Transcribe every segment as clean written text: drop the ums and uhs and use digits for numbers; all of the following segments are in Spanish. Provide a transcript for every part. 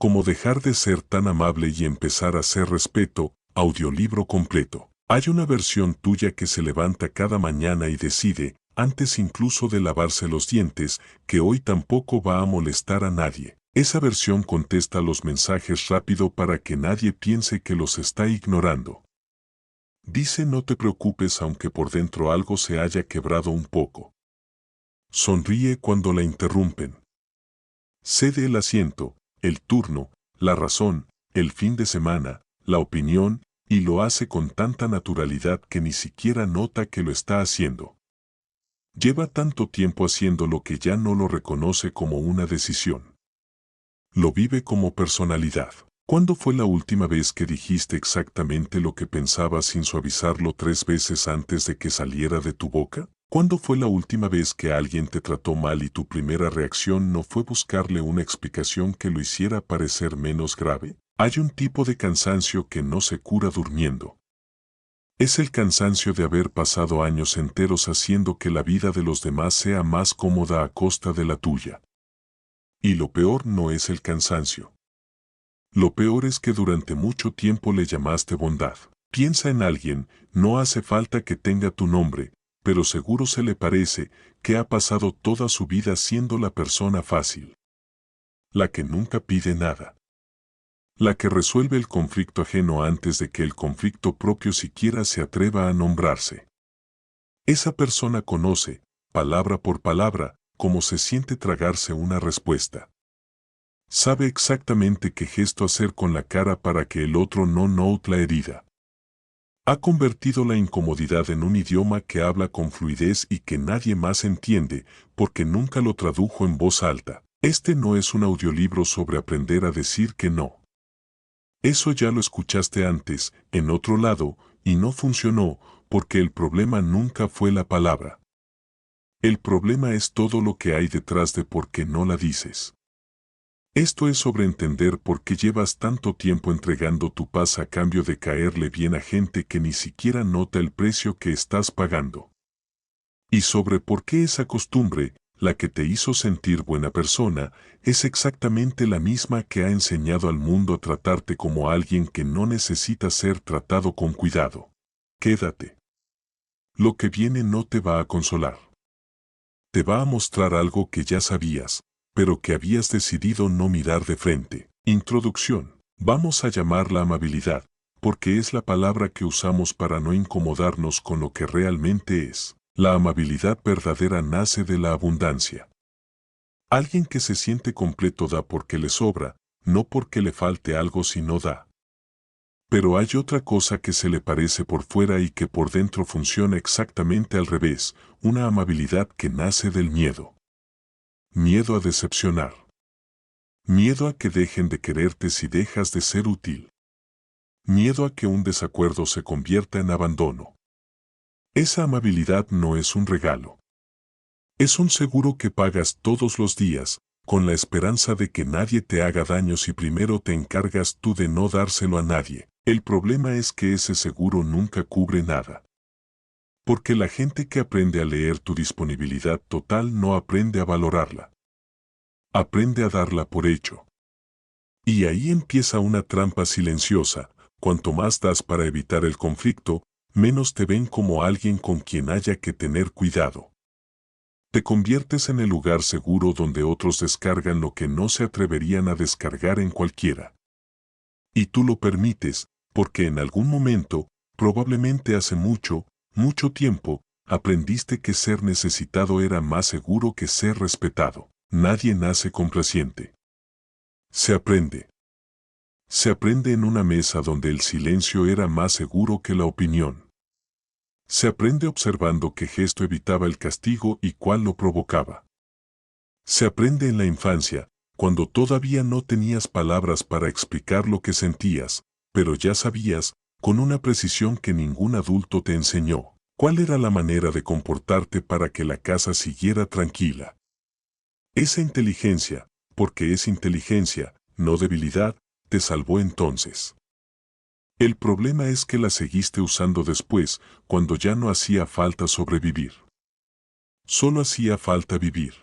Cómo dejar de ser tan amable y empezar a ser respeto, audiolibro completo. Hay una versión tuya que se levanta cada mañana y decide, antes incluso de lavarse los dientes, que hoy tampoco va a molestar a nadie. Esa versión contesta los mensajes rápido para que nadie piense que los está ignorando. Dice no te preocupes aunque por dentro algo se haya quebrado un poco. Sonríe cuando la interrumpen. Cede el asiento, el turno, la razón, el fin de semana, la opinión, y lo hace con tanta naturalidad que ni siquiera nota que lo está haciendo. Lleva tanto tiempo haciéndolo que ya no lo reconoce como una decisión. Lo vive como personalidad. ¿Cuándo fue la última vez que dijiste exactamente lo que pensabas sin suavizarlo 3 veces antes de que saliera de tu boca? ¿Cuándo fue la última vez que alguien te trató mal y tu primera reacción no fue buscarle una explicación que lo hiciera parecer menos grave? Hay un tipo de cansancio que no se cura durmiendo. Es el cansancio de haber pasado años enteros haciendo que la vida de los demás sea más cómoda a costa de la tuya. Y lo peor no es el cansancio. Lo peor es que durante mucho tiempo le llamaste bondad. Piensa en alguien, no hace falta que tenga tu nombre, pero seguro se le parece que ha pasado toda su vida siendo la persona fácil. La que nunca pide nada. La que resuelve el conflicto ajeno antes de que el conflicto propio siquiera se atreva a nombrarse. Esa persona conoce, palabra por palabra, cómo se siente tragarse una respuesta. Sabe exactamente qué gesto hacer con la cara para que el otro no note la herida. Ha convertido la incomodidad en un idioma que habla con fluidez y que nadie más entiende porque nunca lo tradujo en voz alta. Este no es un audiolibro sobre aprender a decir que no. Eso ya lo escuchaste antes, en otro lado, y no funcionó porque el problema nunca fue la palabra. El problema es todo lo que hay detrás de por qué no la dices. Esto es sobre entender por qué llevas tanto tiempo entregando tu paz a cambio de caerle bien a gente que ni siquiera nota el precio que estás pagando. Y sobre por qué esa costumbre, la que te hizo sentir buena persona, es exactamente la misma que ha enseñado al mundo a tratarte como alguien que no necesita ser tratado con cuidado. Quédate. Lo que viene no te va a consolar. Te va a mostrar algo que ya sabías, pero que habías decidido no mirar de frente. Introducción. Vamos a llamarla amabilidad, porque es la palabra que usamos para no incomodarnos con lo que realmente es. La amabilidad verdadera nace de la abundancia. Alguien que se siente completo da porque le sobra, no porque le falte algo si no da. Pero hay otra cosa que se le parece por fuera y que por dentro funciona exactamente al revés, una amabilidad que nace del miedo. Miedo a decepcionar. Miedo a que dejen de quererte si dejas de ser útil. Miedo a que un desacuerdo se convierta en abandono. Esa amabilidad no es un regalo. Es un seguro que pagas todos los días, con la esperanza de que nadie te haga daño si primero te encargas tú de no dárselo a nadie. El problema es que ese seguro nunca cubre nada. Porque la gente que aprende a leer tu disponibilidad total no aprende a valorarla. Aprende a darla por hecho. Y ahí empieza una trampa silenciosa. Cuanto más das para evitar el conflicto, menos te ven como alguien con quien haya que tener cuidado. Te conviertes en el lugar seguro donde otros descargan lo que no se atreverían a descargar en cualquiera. Y tú lo permites, porque en algún momento, probablemente hace mucho, mucho tiempo, aprendiste que ser necesitado era más seguro que ser respetado. Nadie nace complaciente. Se aprende. Se aprende en una mesa donde el silencio era más seguro que la opinión. Se aprende observando qué gesto evitaba el castigo y cuál lo provocaba. Se aprende en la infancia, cuando todavía no tenías palabras para explicar lo que sentías, pero ya sabías, con una precisión que ningún adulto te enseñó, cuál era la manera de comportarte para que la casa siguiera tranquila. Esa inteligencia, porque es inteligencia, no debilidad, te salvó entonces. El problema es que la seguiste usando después, cuando ya no hacía falta sobrevivir. Solo hacía falta vivir.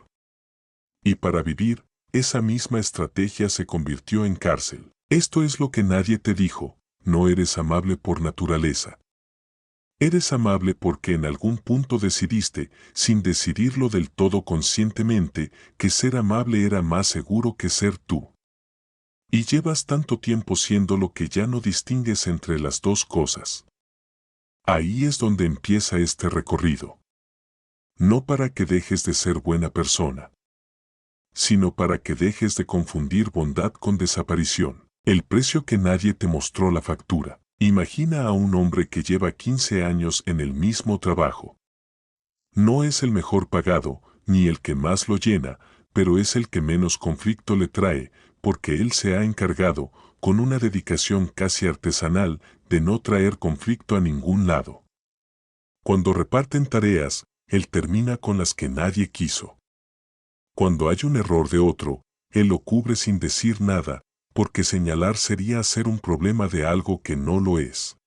Y para vivir, esa misma estrategia se convirtió en cárcel. Esto es lo que nadie te dijo: no eres amable por naturaleza. Eres amable porque en algún punto decidiste, sin decidirlo del todo conscientemente, que ser amable era más seguro que ser tú. Y llevas tanto tiempo siéndolo que ya no distingues entre las dos cosas. Ahí es donde empieza este recorrido. No para que dejes de ser buena persona, sino para que dejes de confundir bondad con desaparición. El precio que nadie te mostró la factura. Imagina a un hombre que lleva 15 años en el mismo trabajo. No es el mejor pagado, ni el que más lo llena, pero es el que menos conflicto le trae, porque él se ha encargado, con una dedicación casi artesanal, de no traer conflicto a ningún lado. Cuando reparten tareas, él termina con las que nadie quiso. Cuando hay un error de otro, él lo cubre sin decir nada, porque señalar sería hacer un problema de algo que no lo es.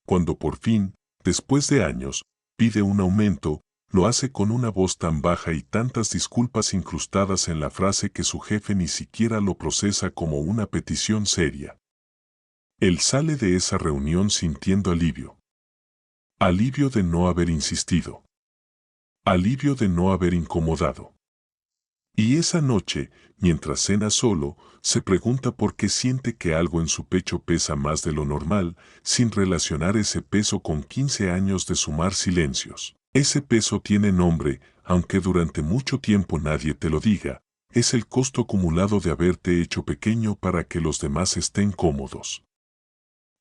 Cuando por fin, después de años, pide un aumento, lo hace con una voz tan baja y tantas disculpas incrustadas en la frase que su jefe ni siquiera lo procesa como una petición seria. Él sale de esa reunión sintiendo alivio. Alivio de no haber insistido. Alivio de no haber incomodado. Y esa noche, mientras cena solo, se pregunta por qué siente que algo en su pecho pesa más de lo normal, sin relacionar ese peso con 15 años de sumar silencios. Ese peso tiene nombre, aunque durante mucho tiempo nadie te lo diga, es el costo acumulado de haberte hecho pequeño para que los demás estén cómodos.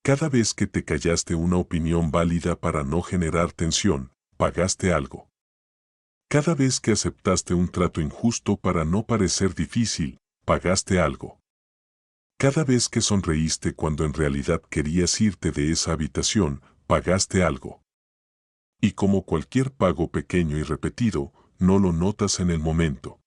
Cada vez que te callaste una opinión válida para no generar tensión, pagaste algo. Cada vez que aceptaste un trato injusto para no parecer difícil, pagaste algo. Cada vez que sonreíste cuando en realidad querías irte de esa habitación, pagaste algo. Y como cualquier pago pequeño y repetido, no lo notas en el momento.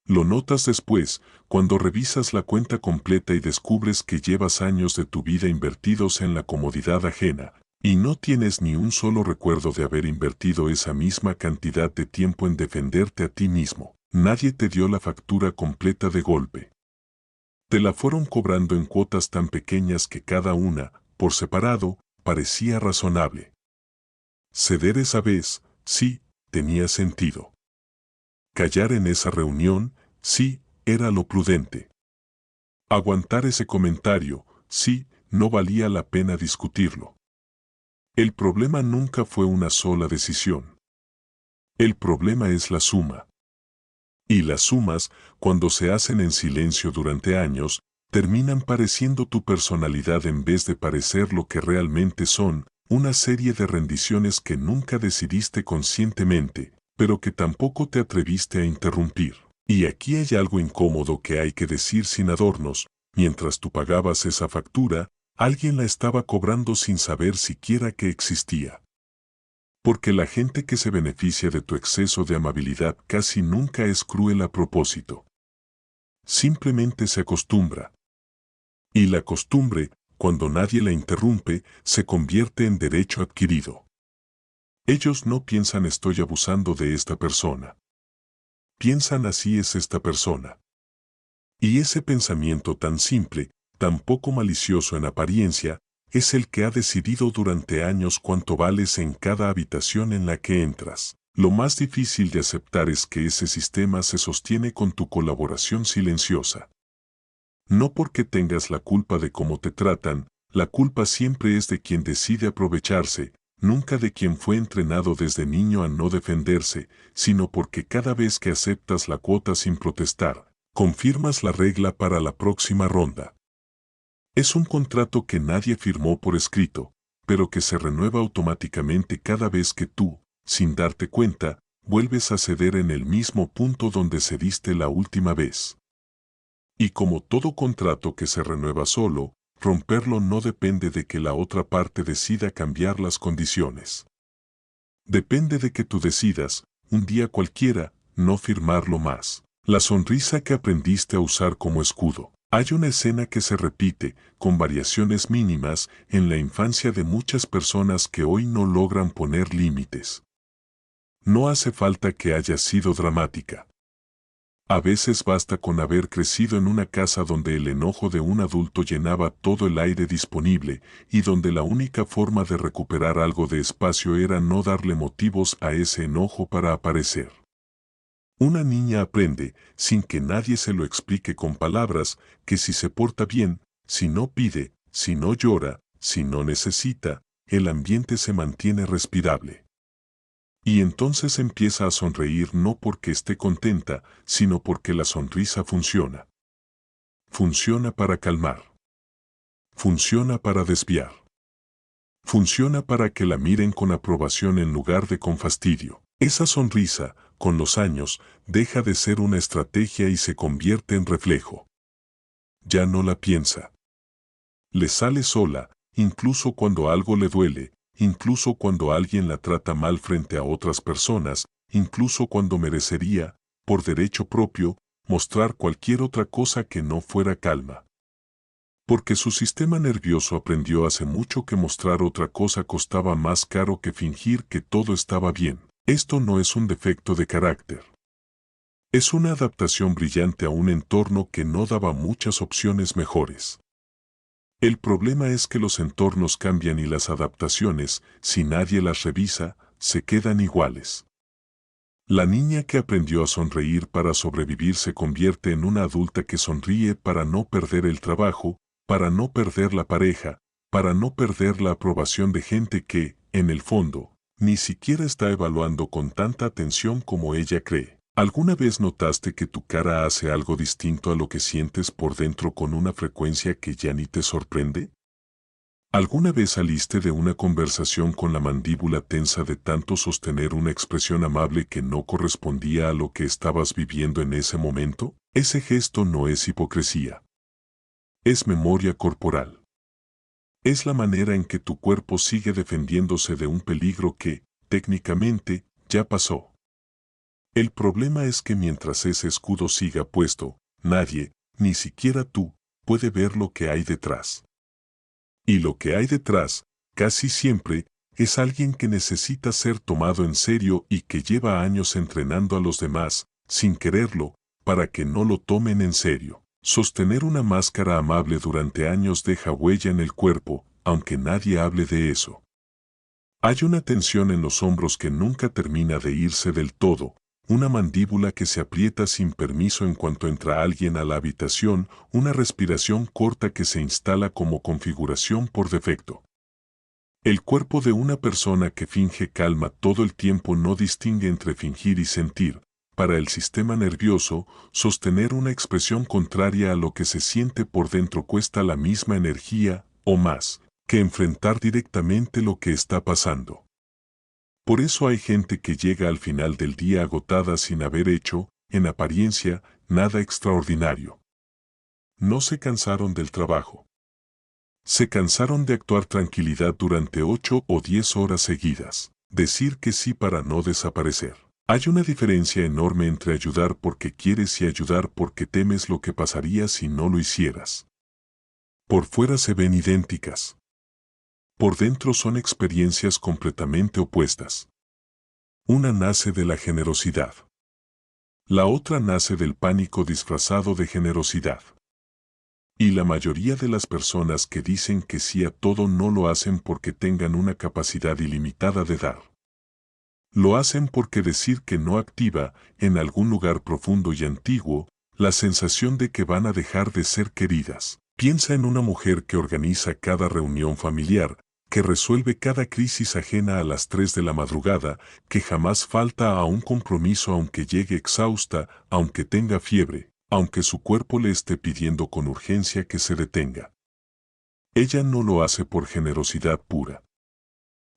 Lo notas después, cuando revisas la cuenta completa y descubres que llevas años de tu vida invertidos en la comodidad ajena, y no tienes ni un solo recuerdo de haber invertido esa misma cantidad de tiempo en defenderte a ti mismo. Nadie te dio la factura completa de golpe. Te la fueron cobrando en cuotas tan pequeñas que cada una, por separado, parecía razonable. Ceder esa vez, sí, tenía sentido. Callar en esa reunión, sí, era lo prudente. Aguantar ese comentario, sí, no valía la pena discutirlo. El problema nunca fue una sola decisión. El problema es la suma. Y las sumas, cuando se hacen en silencio durante años, terminan pareciendo tu personalidad en vez de parecer lo que realmente son, una serie de rendiciones que nunca decidiste conscientemente, pero que tampoco te atreviste a interrumpir. Y aquí hay algo incómodo que hay que decir sin adornos: mientras tú pagabas esa factura, alguien la estaba cobrando sin saber siquiera que existía. Porque la gente que se beneficia de tu exceso de amabilidad casi nunca es cruel a propósito. Simplemente se acostumbra. Y la costumbre, cuando nadie la interrumpe, se convierte en derecho adquirido. Ellos no piensan estoy abusando de esta persona. Piensan así es esta persona. Y ese pensamiento tan simple, tan poco malicioso en apariencia, es el que ha decidido durante años cuánto vales en cada habitación en la que entras. Lo más difícil de aceptar es que ese sistema se sostiene con tu colaboración silenciosa. No porque tengas la culpa de cómo te tratan, la culpa siempre es de quien decide aprovecharse, nunca de quien fue entrenado desde niño a no defenderse, sino porque cada vez que aceptas la cuota sin protestar, confirmas la regla para la próxima ronda. Es un contrato que nadie firmó por escrito, pero que se renueva automáticamente cada vez que tú, sin darte cuenta, vuelves a ceder en el mismo punto donde cediste la última vez. Y como todo contrato que se renueva solo, romperlo no depende de que la otra parte decida cambiar las condiciones. Depende de que tú decidas, un día cualquiera, no firmarlo más. La sonrisa que aprendiste a usar como escudo. Hay una escena que se repite, con variaciones mínimas, en la infancia de muchas personas que hoy no logran poner límites. No hace falta que haya sido dramática. A veces basta con haber crecido en una casa donde el enojo de un adulto llenaba todo el aire disponible y donde la única forma de recuperar algo de espacio era no darle motivos a ese enojo para aparecer. Una niña aprende, sin que nadie se lo explique con palabras, que si se porta bien, si no pide, si no llora, si no necesita, el ambiente se mantiene respirable. Y entonces empieza a sonreír no porque esté contenta, sino porque la sonrisa funciona. Funciona para calmar. Funciona para desviar. Funciona para que la miren con aprobación en lugar de con fastidio. Esa sonrisa, con los años, deja de ser una estrategia y se convierte en reflejo. Ya no la piensa. Le sale sola, incluso cuando algo le duele, incluso cuando alguien la trata mal frente a otras personas, incluso cuando merecería, por derecho propio, mostrar cualquier otra cosa que no fuera calma. Porque su sistema nervioso aprendió hace mucho que mostrar otra cosa costaba más caro que fingir que todo estaba bien. Esto no es un defecto de carácter. Es una adaptación brillante a un entorno que no daba muchas opciones mejores. El problema es que los entornos cambian y las adaptaciones, si nadie las revisa, se quedan iguales. La niña que aprendió a sonreír para sobrevivir se convierte en una adulta que sonríe para no perder el trabajo, para no perder la pareja, para no perder la aprobación de gente que, en el fondo, ni siquiera está evaluando con tanta atención como ella cree. ¿Alguna vez notaste que tu cara hace algo distinto a lo que sientes por dentro con una frecuencia que ya ni te sorprende? ¿Alguna vez saliste de una conversación con la mandíbula tensa de tanto sostener una expresión amable que no correspondía a lo que estabas viviendo en ese momento? Ese gesto no es hipocresía. Es memoria corporal. Es la manera en que tu cuerpo sigue defendiéndose de un peligro que, técnicamente, ya pasó. El problema es que mientras ese escudo siga puesto, nadie, ni siquiera tú, puede ver lo que hay detrás. Y lo que hay detrás, casi siempre, es alguien que necesita ser tomado en serio y que lleva años entrenando a los demás, sin quererlo, para que no lo tomen en serio. Sostener una máscara amable durante años deja huella en el cuerpo, aunque nadie hable de eso. Hay una tensión en los hombros que nunca termina de irse del todo, una mandíbula que se aprieta sin permiso en cuanto entra alguien a la habitación, una respiración corta que se instala como configuración por defecto. El cuerpo de una persona que finge calma todo el tiempo no distingue entre fingir y sentir. Para el sistema nervioso, sostener una expresión contraria a lo que se siente por dentro cuesta la misma energía, o más, que enfrentar directamente lo que está pasando. Por eso hay gente que llega al final del día agotada sin haber hecho, en apariencia, nada extraordinario. No se cansaron del trabajo. Se cansaron de actuar tranquilidad durante 8 o 10 horas seguidas, decir que sí para no desaparecer. Hay una diferencia enorme entre ayudar porque quieres y ayudar porque temes lo que pasaría si no lo hicieras. Por fuera se ven idénticas. Por dentro son experiencias completamente opuestas. Una nace de la generosidad. La otra nace del pánico disfrazado de generosidad. Y la mayoría de las personas que dicen que sí a todo no lo hacen porque tengan una capacidad ilimitada de dar. Lo hacen porque decir que no activa, en algún lugar profundo y antiguo, la sensación de que van a dejar de ser queridas. Piensa en una mujer que organiza cada reunión familiar, que resuelve cada crisis ajena a las 3 de la madrugada, que jamás falta a un compromiso aunque llegue exhausta, aunque tenga fiebre, aunque su cuerpo le esté pidiendo con urgencia que se detenga. Ella no lo hace por generosidad pura.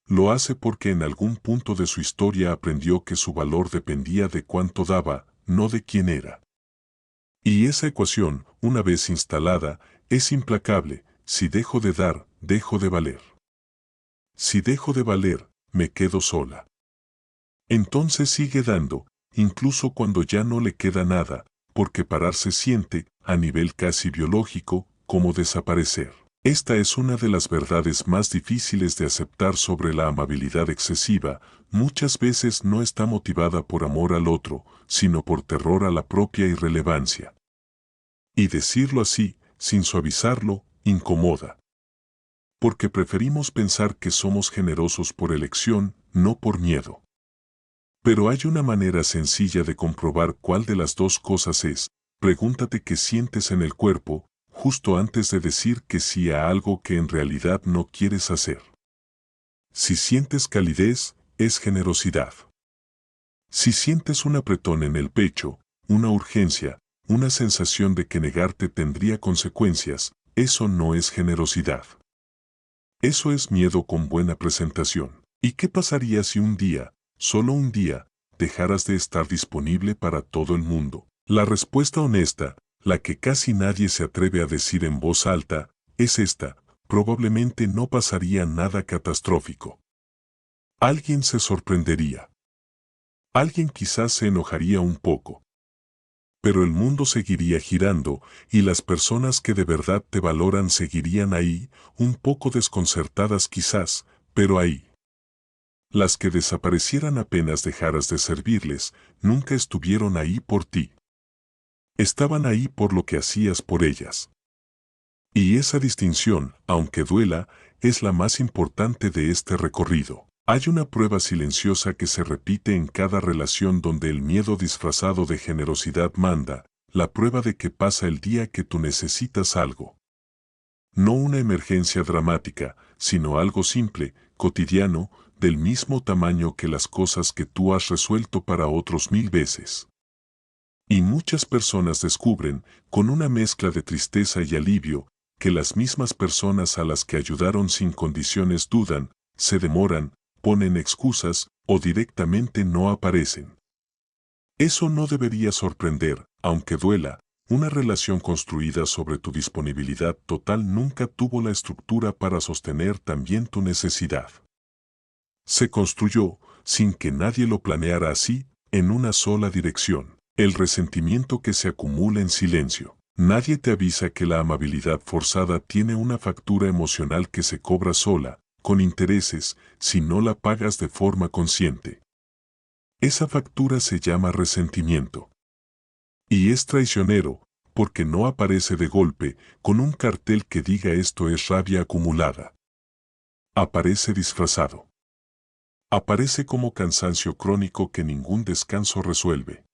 Lo hace porque en algún punto de su historia aprendió que su valor dependía de cuánto daba, no de quién era. Y esa ecuación, una vez instalada, es implacable. Si dejo de dar, dejo de valer. Si dejo de valer, me quedo sola. Entonces sigue dando, incluso cuando ya no le queda nada, porque parar se siente, a nivel casi biológico, como desaparecer. Esta es una de las verdades más difíciles de aceptar sobre la amabilidad excesiva. Muchas veces no está motivada por amor al otro, sino por terror a la propia irrelevancia. Y decirlo así, sin suavizarlo, incomoda. Porque preferimos pensar que somos generosos por elección, no por miedo. Pero hay una manera sencilla de comprobar cuál de las dos cosas es. Pregúntate qué sientes en el cuerpo, justo antes de decir que sí a algo que en realidad no quieres hacer. Si sientes calidez, es generosidad. Si sientes un apretón en el pecho, una urgencia, una sensación de que negarte tendría consecuencias, eso no es generosidad. Eso es miedo con buena presentación. ¿Y qué pasaría si un día, solo un día, dejaras de estar disponible para todo el mundo? La respuesta honesta, la que casi nadie se atreve a decir en voz alta, es esta: probablemente no pasaría nada catastrófico. Alguien se sorprendería. Alguien quizás se enojaría un poco. Pero el mundo seguiría girando y las personas que de verdad te valoran seguirían ahí, un poco desconcertadas quizás, pero ahí. Las que desaparecieran apenas dejaras de servirles, nunca estuvieron ahí por ti. Estaban ahí por lo que hacías por ellas. Y esa distinción, aunque duela, es la más importante de este recorrido. Hay una prueba silenciosa que se repite en cada relación donde el miedo disfrazado de generosidad manda, la prueba de que pasa el día que tú necesitas algo. No una emergencia dramática, sino algo simple, cotidiano, del mismo tamaño que las cosas que tú has resuelto para otros 1000 veces. Y muchas personas descubren, con una mezcla de tristeza y alivio, que las mismas personas a las que ayudaron sin condiciones dudan, se demoran, ponen excusas o directamente no aparecen. Eso no debería sorprender, aunque duela. Una relación construida sobre tu disponibilidad total nunca tuvo la estructura para sostener también tu necesidad. Se construyó, sin que nadie lo planeara así, en una sola dirección: el resentimiento que se acumula en silencio. Nadie te avisa que la amabilidad forzada tiene una factura emocional que se cobra sola, con intereses, si no la pagas de forma consciente. Esa factura se llama resentimiento. Y es traicionero, porque no aparece de golpe, con un cartel que diga esto es rabia acumulada. Aparece disfrazado. Aparece como cansancio crónico que ningún descanso resuelve.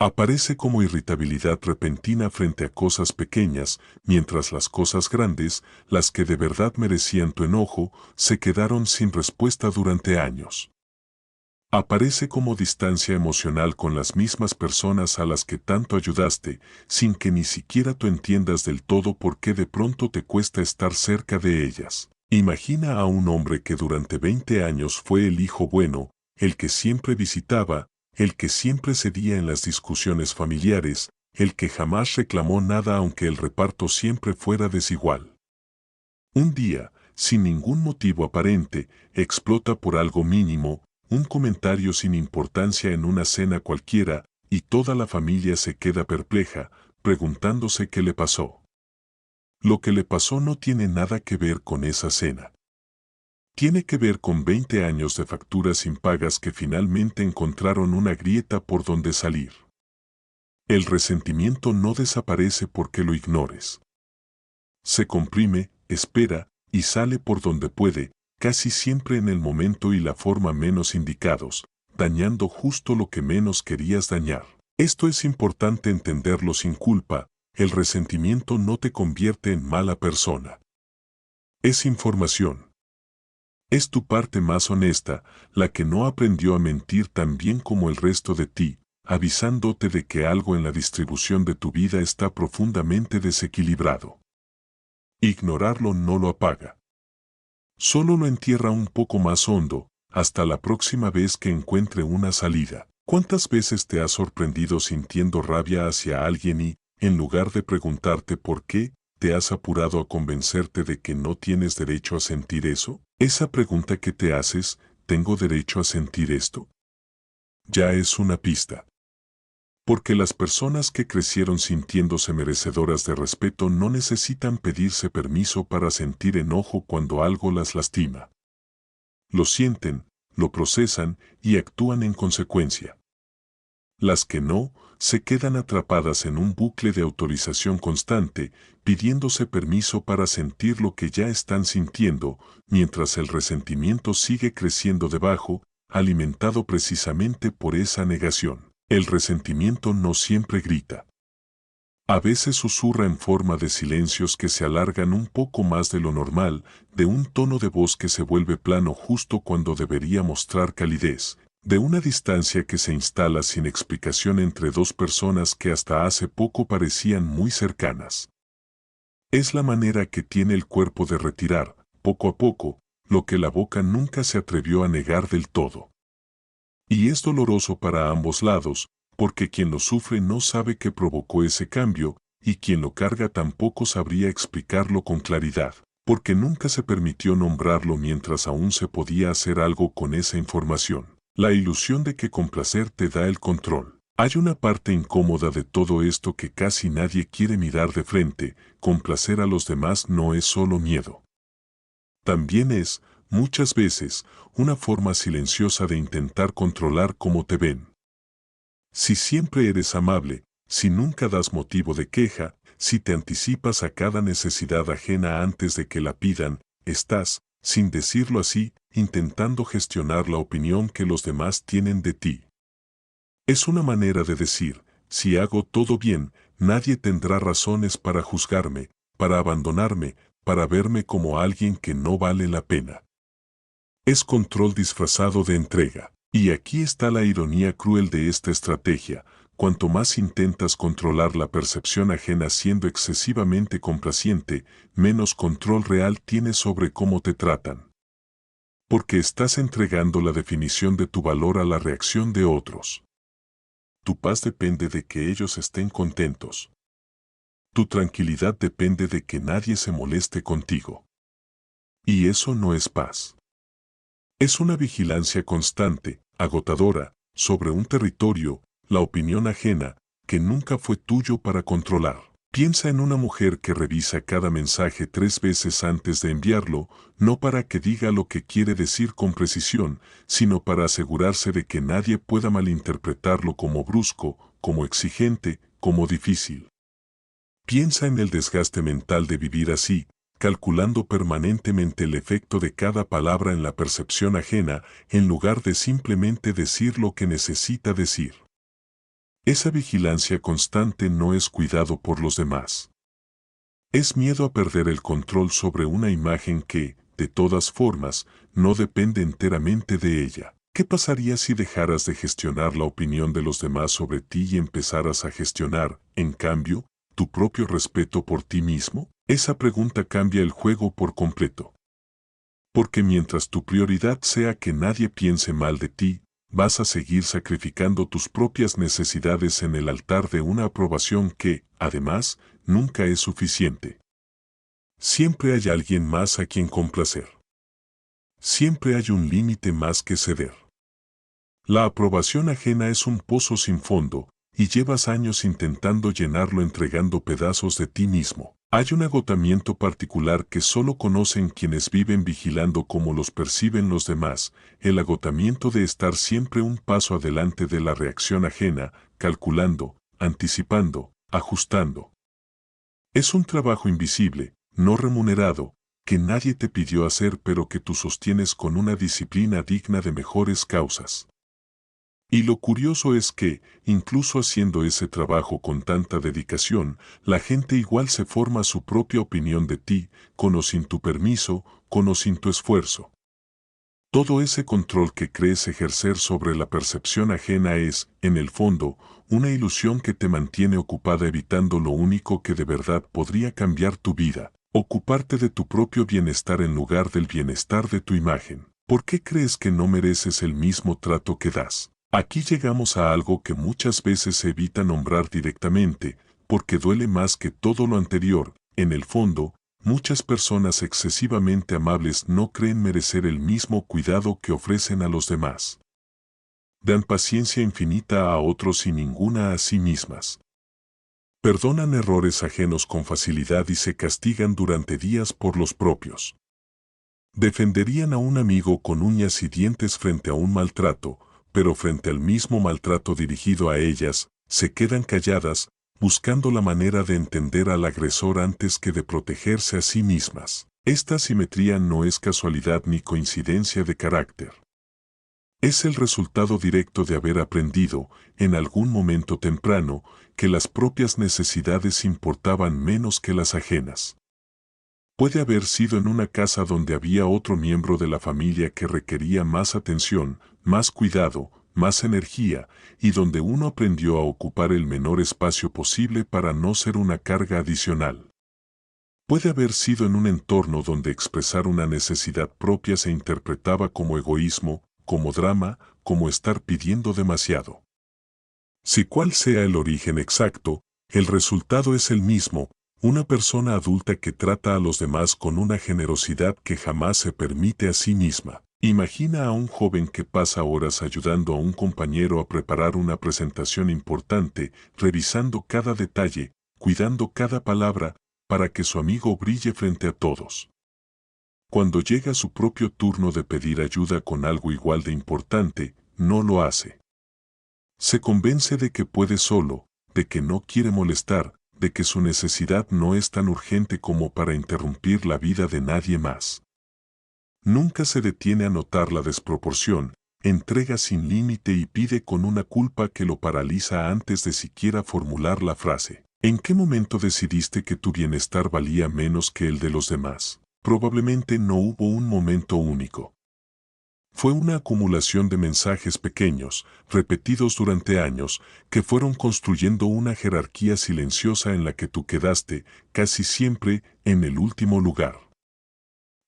Aparece como irritabilidad repentina frente a cosas pequeñas, mientras las cosas grandes, las que de verdad merecían tu enojo, se quedaron sin respuesta durante años. Aparece como distancia emocional con las mismas personas a las que tanto ayudaste, sin que ni siquiera tú entiendas del todo por qué de pronto te cuesta estar cerca de ellas. Imagina a un hombre que durante 20 años fue el hijo bueno, el que siempre visitaba, el que siempre cedía en las discusiones familiares, el que jamás reclamó nada aunque el reparto siempre fuera desigual. Un día, sin ningún motivo aparente, explota por algo mínimo, un comentario sin importancia en una cena cualquiera, y toda la familia se queda perpleja, preguntándose qué le pasó. Lo que le pasó no tiene nada que ver con esa cena. Tiene que ver con 20 años de facturas impagas que finalmente encontraron una grieta por donde salir. El resentimiento no desaparece porque lo ignores. Se comprime, espera, y sale por donde puede, casi siempre en el momento y la forma menos indicados, dañando justo lo que menos querías dañar. Esto es importante entenderlo sin culpa: el resentimiento no te convierte en mala persona. Es información. Es tu parte más honesta, la que no aprendió a mentir tan bien como el resto de ti, avisándote de que algo en la distribución de tu vida está profundamente desequilibrado. Ignorarlo no lo apaga. Solo lo entierra un poco más hondo, hasta la próxima vez que encuentre una salida. ¿Cuántas veces te has sorprendido sintiendo rabia hacia alguien y, en lugar de preguntarte por qué, te has apurado a convencerte de que no tienes derecho a sentir eso? Esa pregunta que te haces, ¿tengo derecho a sentir esto?, ya es una pista. Porque las personas que crecieron sintiéndose merecedoras de respeto no necesitan pedirse permiso para sentir enojo cuando algo las lastima. Lo sienten, lo procesan y actúan en consecuencia. Las que no, se quedan atrapadas en un bucle de autorización constante, pidiéndose permiso para sentir lo que ya están sintiendo, mientras el resentimiento sigue creciendo debajo, alimentado precisamente por esa negación. El resentimiento no siempre grita. A veces susurra en forma de silencios que se alargan un poco más de lo normal, de un tono de voz que se vuelve plano justo cuando debería mostrar calidez, de una distancia que se instala sin explicación entre dos personas que hasta hace poco parecían muy cercanas. Es la manera que tiene el cuerpo de retirar, poco a poco, lo que la boca nunca se atrevió a negar del todo. Y es doloroso para ambos lados, porque quien lo sufre no sabe qué provocó ese cambio, y quien lo carga tampoco sabría explicarlo con claridad, porque nunca se permitió nombrarlo mientras aún se podía hacer algo con esa información. La ilusión de que complacer te da el control. Hay una parte incómoda de todo esto que casi nadie quiere mirar de frente. Complacer a los demás no es solo miedo. También es, muchas veces, una forma silenciosa de intentar controlar cómo te ven. Si siempre eres amable, si nunca das motivo de queja, si te anticipas a cada necesidad ajena antes de que la pidan, estás, sin decirlo así, intentando gestionar la opinión que los demás tienen de ti. Es una manera de decir, si hago todo bien, nadie tendrá razones para juzgarme, para abandonarme, para verme como alguien que no vale la pena. Es control disfrazado de entrega. Y aquí está la ironía cruel de esta estrategia. Cuanto más intentas controlar la percepción ajena siendo excesivamente complaciente, menos control real tienes sobre cómo te tratan. Porque estás entregando la definición de tu valor a la reacción de otros. Tu paz depende de que ellos estén contentos. Tu tranquilidad depende de que nadie se moleste contigo. Y eso no es paz. Es una vigilancia constante, agotadora, sobre un territorio, la opinión ajena, que nunca fue tuyo para controlar. Piensa en una mujer que revisa cada mensaje 3 veces antes de enviarlo, no para que diga lo que quiere decir con precisión, sino para asegurarse de que nadie pueda malinterpretarlo como brusco, como exigente, como difícil. Piensa en el desgaste mental de vivir así, calculando permanentemente el efecto de cada palabra en la percepción ajena, en lugar de simplemente decir lo que necesita decir. Esa vigilancia constante no es cuidado por los demás. Es miedo a perder el control sobre una imagen que, de todas formas, no depende enteramente de ella. ¿Qué pasaría si dejaras de gestionar la opinión de los demás sobre ti y empezaras a gestionar, en cambio, tu propio respeto por ti mismo? Esa pregunta cambia el juego por completo. Porque mientras tu prioridad sea que nadie piense mal de ti, vas a seguir sacrificando tus propias necesidades en el altar de una aprobación que, además, nunca es suficiente. Siempre hay alguien más a quien complacer. Siempre hay un límite más que ceder. La aprobación ajena es un pozo sin fondo, y llevas años intentando llenarlo entregando pedazos de ti mismo. Hay un agotamiento particular que solo conocen quienes viven vigilando cómo los perciben los demás, el agotamiento de estar siempre un paso adelante de la reacción ajena, calculando, anticipando, ajustando. Es un trabajo invisible, no remunerado, que nadie te pidió hacer pero que tú sostienes con una disciplina digna de mejores causas. Y lo curioso es que, incluso haciendo ese trabajo con tanta dedicación, la gente igual se forma su propia opinión de ti, con o sin tu permiso, con o sin tu esfuerzo. Todo ese control que crees ejercer sobre la percepción ajena es, en el fondo, una ilusión que te mantiene ocupada evitando lo único que de verdad podría cambiar tu vida, ocuparte de tu propio bienestar en lugar del bienestar de tu imagen. ¿Por qué crees que no mereces el mismo trato que das? Aquí llegamos a algo que muchas veces se evita nombrar directamente, porque duele más que todo lo anterior. En el fondo, muchas personas excesivamente amables no creen merecer el mismo cuidado que ofrecen a los demás. Dan paciencia infinita a otros y ninguna a sí mismas. Perdonan errores ajenos con facilidad y se castigan durante días por los propios. Defenderían a un amigo con uñas y dientes frente a un maltrato, pero frente al mismo maltrato dirigido a ellas, se quedan calladas, buscando la manera de entender al agresor antes que de protegerse a sí mismas. Esta asimetría no es casualidad ni coincidencia de carácter. Es el resultado directo de haber aprendido, en algún momento temprano, que las propias necesidades importaban menos que las ajenas. Puede haber sido en una casa donde había otro miembro de la familia que requería más atención, más cuidado, más energía, y donde uno aprendió a ocupar el menor espacio posible para no ser una carga adicional. Puede haber sido en un entorno donde expresar una necesidad propia se interpretaba como egoísmo, como drama, como estar pidiendo demasiado. Si cual sea el origen exacto, el resultado es el mismo: una persona adulta que trata a los demás con una generosidad que jamás se permite a sí misma. Imagina a un joven que pasa horas ayudando a un compañero a preparar una presentación importante, revisando cada detalle, cuidando cada palabra, para que su amigo brille frente a todos. Cuando llega su propio turno de pedir ayuda con algo igual de importante, no lo hace. Se convence de que puede solo, de que no quiere molestar, de que su necesidad no es tan urgente como para interrumpir la vida de nadie más. Nunca se detiene a notar la desproporción, entrega sin límite y pide con una culpa que lo paraliza antes de siquiera formular la frase. ¿En qué momento decidiste que tu bienestar valía menos que el de los demás? Probablemente no hubo un momento único. Fue una acumulación de mensajes pequeños, repetidos durante años, que fueron construyendo una jerarquía silenciosa en la que tú quedaste, casi siempre, en el último lugar.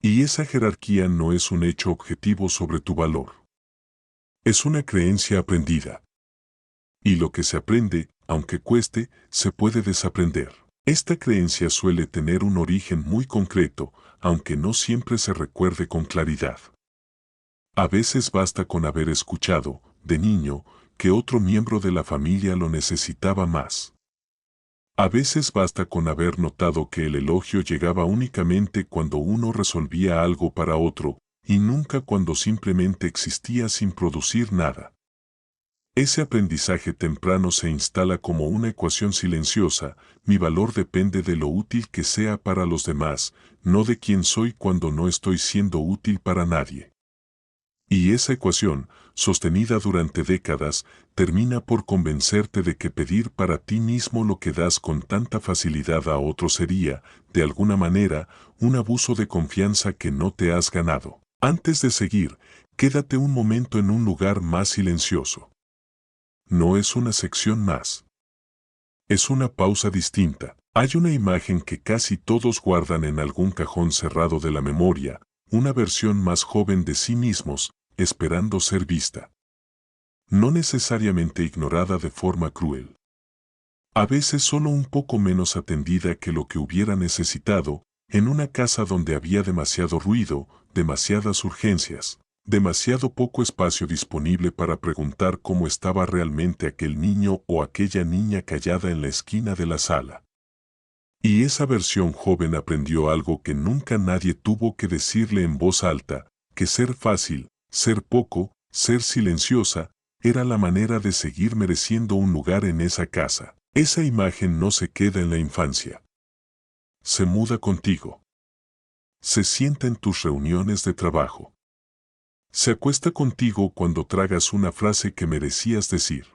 Y esa jerarquía no es un hecho objetivo sobre tu valor. Es una creencia aprendida. Y lo que se aprende, aunque cueste, se puede desaprender. Esta creencia suele tener un origen muy concreto, aunque no siempre se recuerde con claridad. A veces basta con haber escuchado, de niño, que otro miembro de la familia lo necesitaba más. A veces basta con haber notado que el elogio llegaba únicamente cuando uno resolvía algo para otro, y nunca cuando simplemente existía sin producir nada. Ese aprendizaje temprano se instala como una ecuación silenciosa: mi valor depende de lo útil que sea para los demás, no de quién soy cuando no estoy siendo útil para nadie. Y esa ecuación, sostenida durante décadas, termina por convencerte de que pedir para ti mismo lo que das con tanta facilidad a otro sería, de alguna manera, un abuso de confianza que no te has ganado. Antes de seguir, quédate un momento en un lugar más silencioso. No es una sección más. Es una pausa distinta. Hay una imagen que casi todos guardan en algún cajón cerrado de la memoria, una versión más joven de sí mismos, esperando ser vista. No necesariamente ignorada de forma cruel. A veces solo un poco menos atendida que lo que hubiera necesitado, en una casa donde había demasiado ruido, demasiadas urgencias, demasiado poco espacio disponible para preguntar cómo estaba realmente aquel niño o aquella niña callada en la esquina de la sala. Y esa versión joven aprendió algo que nunca nadie tuvo que decirle en voz alta: que ser fácil, ser poco, ser silenciosa, era la manera de seguir mereciendo un lugar en esa casa. Esa imagen no se queda en la infancia. Se muda contigo. Se sienta en tus reuniones de trabajo. Se acuesta contigo cuando tragas una frase que merecías decir.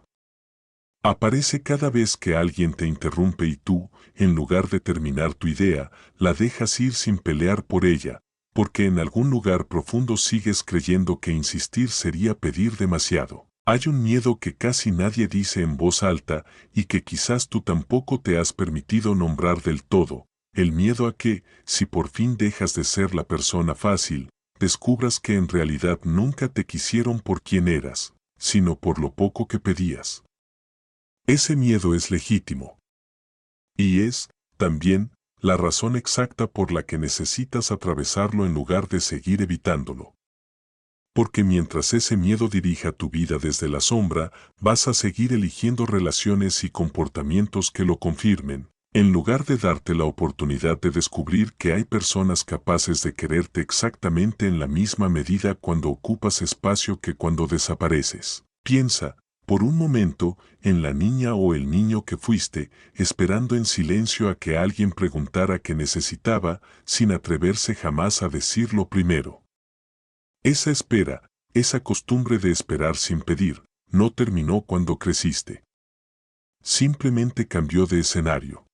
Aparece cada vez que alguien te interrumpe y tú, en lugar de terminar tu idea, la dejas ir sin pelear por ella, porque en algún lugar profundo sigues creyendo que insistir sería pedir demasiado. Hay un miedo que casi nadie dice en voz alta y que quizás tú tampoco te has permitido nombrar del todo: el miedo a que, si por fin dejas de ser la persona fácil, descubras que en realidad nunca te quisieron por quien eras, sino por lo poco que pedías. Ese miedo es legítimo. Y es, también, la razón exacta por la que necesitas atravesarlo en lugar de seguir evitándolo. Porque mientras ese miedo dirija tu vida desde la sombra, vas a seguir eligiendo relaciones y comportamientos que lo confirmen, en lugar de darte la oportunidad de descubrir que hay personas capaces de quererte exactamente en la misma medida cuando ocupas espacio que cuando desapareces. Piensa, por un momento, en la niña o el niño que fuiste, esperando en silencio a que alguien preguntara qué necesitaba, sin atreverse jamás a decirlo primero. Esa espera, esa costumbre de esperar sin pedir, no terminó cuando creciste. Simplemente cambió de escenario.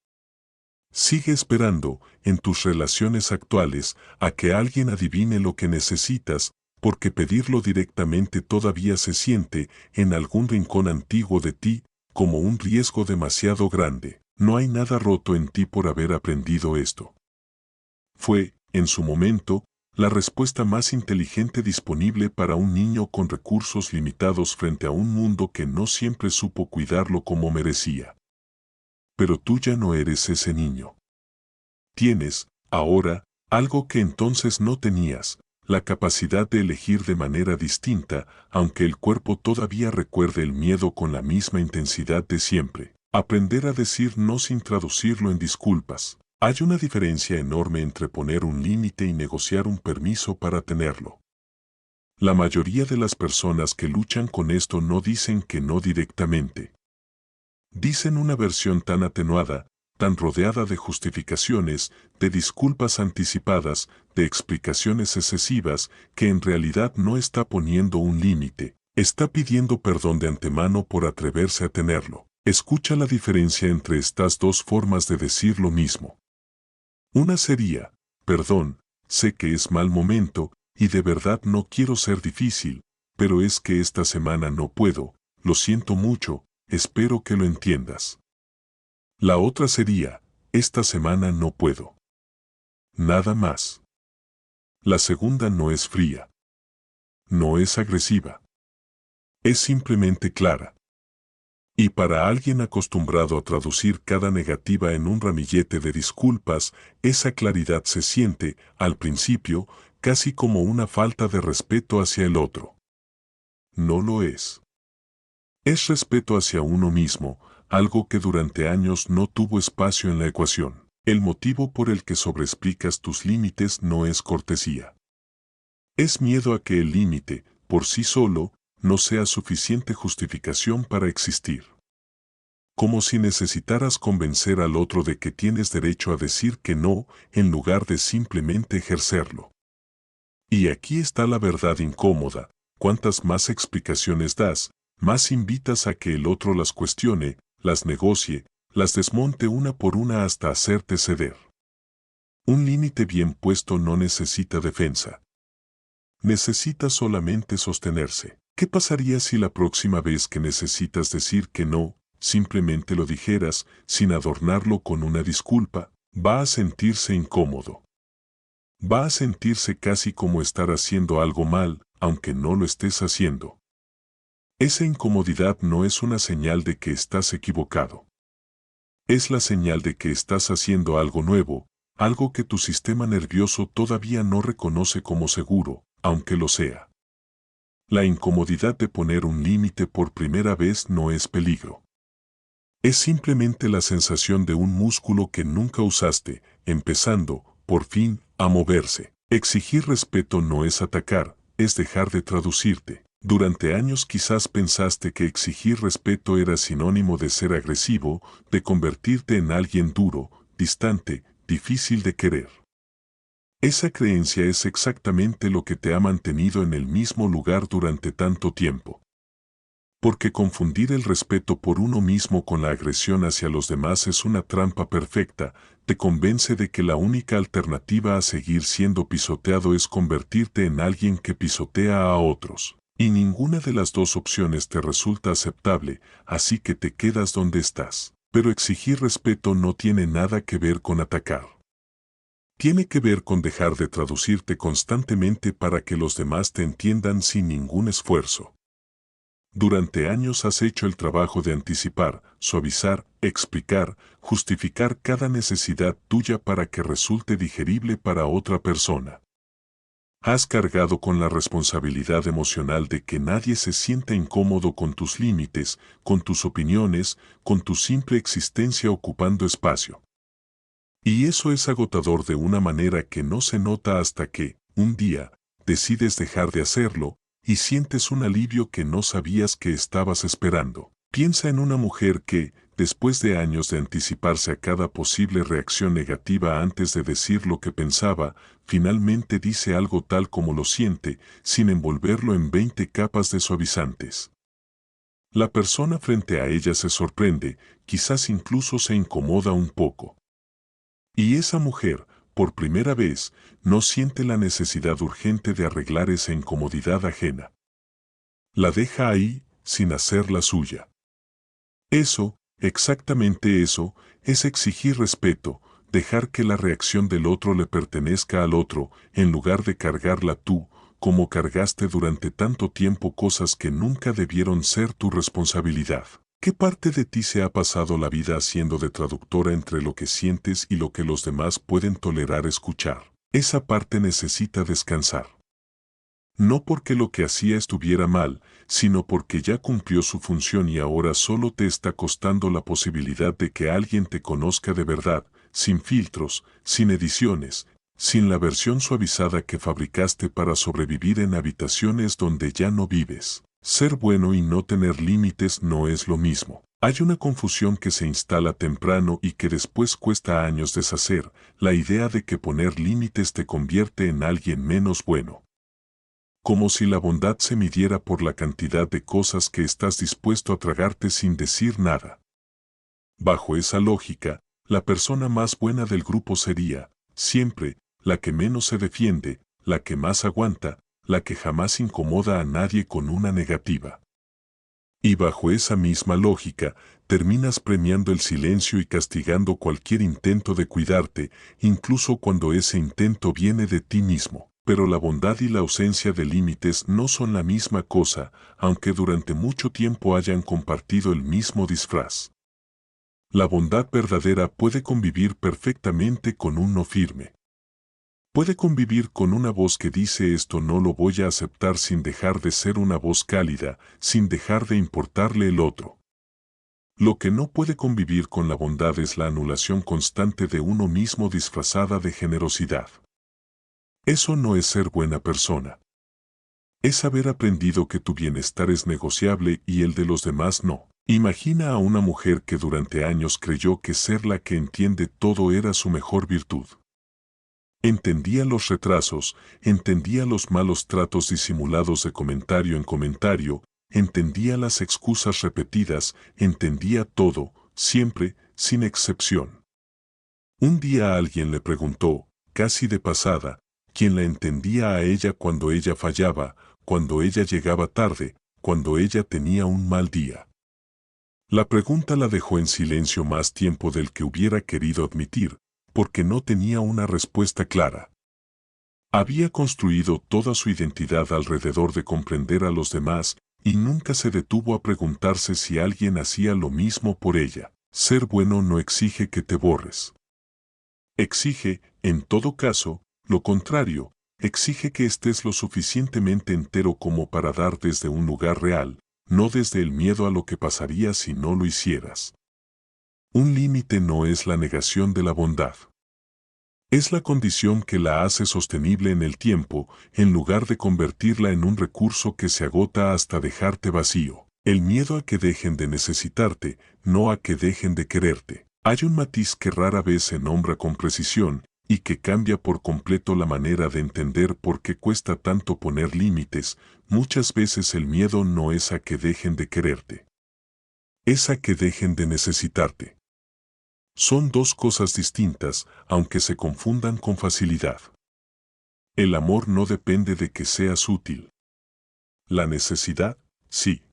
Sigue esperando, en tus relaciones actuales, a que alguien adivine lo que necesitas, porque pedirlo directamente todavía se siente, en algún rincón antiguo de ti, como un riesgo demasiado grande. No hay nada roto en ti por haber aprendido esto. Fue, en su momento, la respuesta más inteligente disponible para un niño con recursos limitados frente a un mundo que no siempre supo cuidarlo como merecía. Pero tú ya no eres ese niño. Tienes, ahora, algo que entonces no tenías, la capacidad de elegir de manera distinta, aunque el cuerpo todavía recuerde el miedo con la misma intensidad de siempre. Aprender a decir no sin traducirlo en disculpas. Hay una diferencia enorme entre poner un límite y negociar un permiso para tenerlo. La mayoría de las personas que luchan con esto no dicen que no directamente. Dicen una versión tan atenuada, tan rodeada de justificaciones, de disculpas anticipadas, de explicaciones excesivas, que en realidad no está poniendo un límite, está pidiendo perdón de antemano por atreverse a tenerlo. Escucha la diferencia entre estas dos formas de decir lo mismo. Una sería, perdón, sé que es mal momento, y de verdad no quiero ser difícil, pero es que esta semana no puedo, lo siento mucho, espero que lo entiendas. La otra sería, esta semana no puedo. Nada más. La segunda no es fría. No es agresiva. Es simplemente clara. Y para alguien acostumbrado a traducir cada negativa en un ramillete de disculpas, esa claridad se siente, al principio, casi como una falta de respeto hacia el otro. No lo es. Es respeto hacia uno mismo, algo que durante años no tuvo espacio en la ecuación. El motivo por el que sobreexplicas tus límites no es cortesía. Es miedo a que el límite, por sí solo, no sea suficiente justificación para existir. Como si necesitaras convencer al otro de que tienes derecho a decir que no, en lugar de simplemente ejercerlo. Y aquí está la verdad incómoda: cuantas más explicaciones das, más invitas a que el otro las cuestione, las negocie, las desmonte una por una hasta hacerte ceder. Un límite bien puesto no necesita defensa. Necesita solamente sostenerse. ¿Qué pasaría si la próxima vez que necesitas decir que no, simplemente lo dijeras, sin adornarlo con una disculpa? Va a sentirse incómodo. Va a sentirse casi como estar haciendo algo mal, aunque no lo estés haciendo. Esa incomodidad no es una señal de que estás equivocado. Es la señal de que estás haciendo algo nuevo, algo que tu sistema nervioso todavía no reconoce como seguro, aunque lo sea. La incomodidad de poner un límite por primera vez no es peligro. Es simplemente la sensación de un músculo que nunca usaste, empezando, por fin, a moverse. Exigir respeto no es atacar, es dejar de traducirte. Durante años quizás pensaste que exigir respeto era sinónimo de ser agresivo, de convertirte en alguien duro, distante, difícil de querer. Esa creencia es exactamente lo que te ha mantenido en el mismo lugar durante tanto tiempo. Porque confundir el respeto por uno mismo con la agresión hacia los demás es una trampa perfecta, te convence de que la única alternativa a seguir siendo pisoteado es convertirte en alguien que pisotea a otros. Y ninguna de las dos opciones te resulta aceptable, así que te quedas donde estás. Pero exigir respeto no tiene nada que ver con atacar. Tiene que ver con dejar de traducirte constantemente para que los demás te entiendan sin ningún esfuerzo. Durante años has hecho el trabajo de anticipar, suavizar, explicar, justificar cada necesidad tuya para que resulte digerible para otra persona. Has cargado con la responsabilidad emocional de que nadie se sienta incómodo con tus límites, con tus opiniones, con tu simple existencia ocupando espacio. Y eso es agotador de una manera que no se nota hasta que, un día, decides dejar de hacerlo y sientes un alivio que no sabías que estabas esperando. Piensa en una mujer que, después de años de anticiparse a cada posible reacción negativa antes de decir lo que pensaba, finalmente dice algo tal como lo siente, sin envolverlo en 20 capas de suavizantes. La persona frente a ella se sorprende, quizás incluso se incomoda un poco. Y esa mujer, por primera vez, no siente la necesidad urgente de arreglar esa incomodidad ajena. La deja ahí, sin hacerla suya. Eso, exactamente eso, es exigir respeto, dejar que la reacción del otro le pertenezca al otro, en lugar de cargarla tú, como cargaste durante tanto tiempo cosas que nunca debieron ser tu responsabilidad. ¿Qué parte de ti se ha pasado la vida haciendo de traductora entre lo que sientes y lo que los demás pueden tolerar escuchar? Esa parte necesita descansar. No porque lo que hacía estuviera mal, sino porque ya cumplió su función y ahora solo te está costando la posibilidad de que alguien te conozca de verdad, sin filtros, sin ediciones, sin la versión suavizada que fabricaste para sobrevivir en habitaciones donde ya no vives. Ser bueno y no tener límites no es lo mismo. Hay una confusión que se instala temprano y que después cuesta años deshacer, la idea de que poner límites te convierte en alguien menos bueno. Como si la bondad se midiera por la cantidad de cosas que estás dispuesto a tragarte sin decir nada. Bajo esa lógica, la persona más buena del grupo sería, siempre, la que menos se defiende, la que más aguanta, la que jamás incomoda a nadie con una negativa. Y bajo esa misma lógica, terminas premiando el silencio y castigando cualquier intento de cuidarte, incluso cuando ese intento viene de ti mismo. Pero la bondad y la ausencia de límites no son la misma cosa, aunque durante mucho tiempo hayan compartido el mismo disfraz. La bondad verdadera puede convivir perfectamente con un no firme. Puede convivir con una voz que dice esto no lo voy a aceptar sin dejar de ser una voz cálida, sin dejar de importarle el otro. Lo que no puede convivir con la bondad es la anulación constante de uno mismo disfrazada de generosidad. Eso no es ser buena persona. Es haber aprendido que tu bienestar es negociable y el de los demás no. Imagina a una mujer que durante años creyó que ser la que entiende todo era su mejor virtud. Entendía los retrasos, entendía los malos tratos disimulados de comentario en comentario, entendía las excusas repetidas, entendía todo, siempre, sin excepción. Un día alguien le preguntó, casi de pasada, quién la entendía a ella cuando ella fallaba, cuando ella llegaba tarde, cuando ella tenía un mal día. La pregunta la dejó en silencio más tiempo del que hubiera querido admitir, porque no tenía una respuesta clara. Había construido toda su identidad alrededor de comprender a los demás y nunca se detuvo a preguntarse si alguien hacía lo mismo por ella. Ser bueno no exige que te borres. Exige, en todo caso, lo contrario, exige que estés lo suficientemente entero como para dar desde un lugar real, no desde el miedo a lo que pasaría si no lo hicieras. Un límite no es la negación de la bondad. Es la condición que la hace sostenible en el tiempo, en lugar de convertirla en un recurso que se agota hasta dejarte vacío. El miedo a que dejen de necesitarte, no a que dejen de quererte. Hay un matiz que rara vez se nombra con precisión, y que cambia por completo la manera de entender por qué cuesta tanto poner límites. Muchas veces el miedo no es a que dejen de quererte. Es a que dejen de necesitarte. Son dos cosas distintas, aunque se confundan con facilidad. El amor no depende de que seas útil. La necesidad, sí.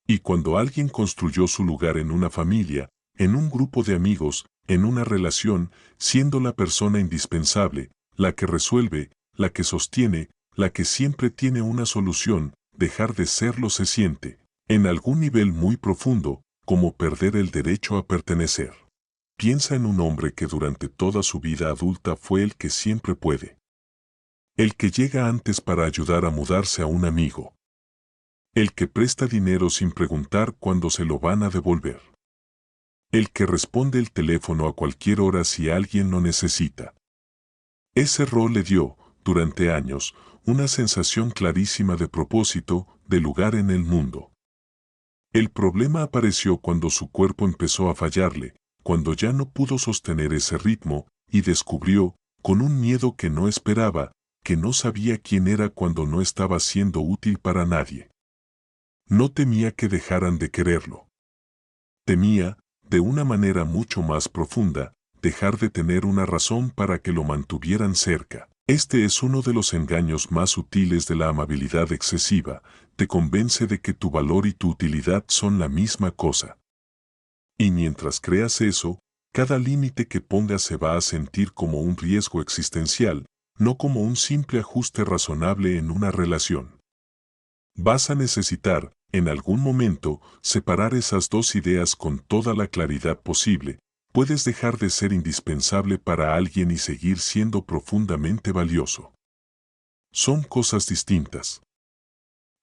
Y cuando alguien construyó su lugar en una familia, en un grupo de amigos, en una relación, siendo la persona indispensable, la que resuelve, la que sostiene, la que siempre tiene una solución, dejar de serlo se siente, en algún nivel muy profundo, como perder el derecho a pertenecer. Piensa en un hombre que durante toda su vida adulta fue el que siempre puede. El que llega antes para ayudar a mudarse a un amigo. El que presta dinero sin preguntar cuándo se lo van a devolver. El que responde el teléfono a cualquier hora si alguien lo necesita. Ese rol le dio, durante años, una sensación clarísima de propósito, de lugar en el mundo. El problema apareció cuando su cuerpo empezó a fallarle, cuando ya no pudo sostener ese ritmo, y descubrió, con un miedo que no esperaba, que no sabía quién era cuando no estaba siendo útil para nadie. No temía que dejaran de quererlo. Temía, de una manera mucho más profunda, dejar de tener una razón para que lo mantuvieran cerca. Este es uno de los engaños más sutiles de la amabilidad excesiva, te convence de que tu valor y tu utilidad son la misma cosa. Y mientras creas eso, cada límite que pongas se va a sentir como un riesgo existencial, no como un simple ajuste razonable en una relación. Vas a necesitar, en algún momento, separar esas dos ideas con toda la claridad posible. Puedes dejar de ser indispensable para alguien y seguir siendo profundamente valioso. Son cosas distintas.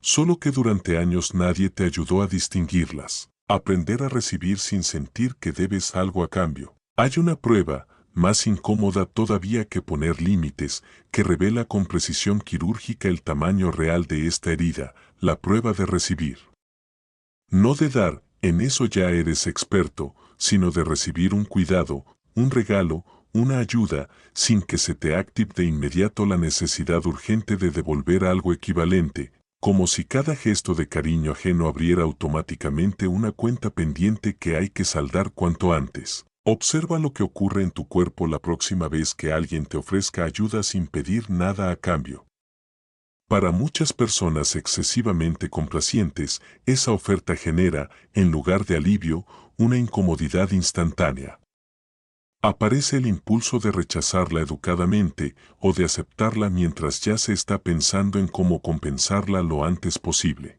Solo que durante años nadie te ayudó a distinguirlas. Aprender a recibir sin sentir que debes algo a cambio. Hay una prueba, más incómoda todavía que poner límites, que revela con precisión quirúrgica el tamaño real de esta herida, la prueba de recibir. No de dar, en eso ya eres experto, sino de recibir un cuidado, un regalo, una ayuda, sin que se te active de inmediato la necesidad urgente de devolver algo equivalente, como si cada gesto de cariño ajeno abriera automáticamente una cuenta pendiente que hay que saldar cuanto antes. Observa lo que ocurre en tu cuerpo la próxima vez que alguien te ofrezca ayuda sin pedir nada a cambio. Para muchas personas excesivamente complacientes, esa oferta genera, en lugar de alivio, una incomodidad instantánea. Aparece el impulso de rechazarla educadamente o de aceptarla mientras ya se está pensando en cómo compensarla lo antes posible.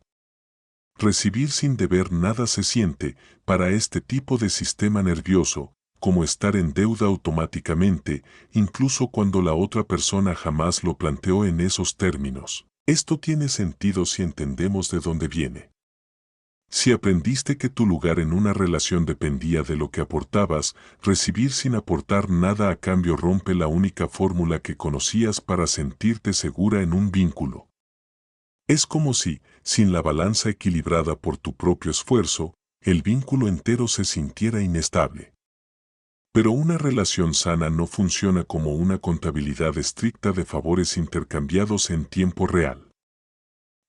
Recibir sin deber nada se siente, para este tipo de sistema nervioso, como estar en deuda automáticamente, incluso cuando la otra persona jamás lo planteó en esos términos. Esto tiene sentido si entendemos de dónde viene. Si aprendiste que tu lugar en una relación dependía de lo que aportabas, recibir sin aportar nada a cambio rompe la única fórmula que conocías para sentirte segura en un vínculo. Es como si, sin la balanza equilibrada por tu propio esfuerzo, el vínculo entero se sintiera inestable. Pero una relación sana no funciona como una contabilidad estricta de favores intercambiados en tiempo real.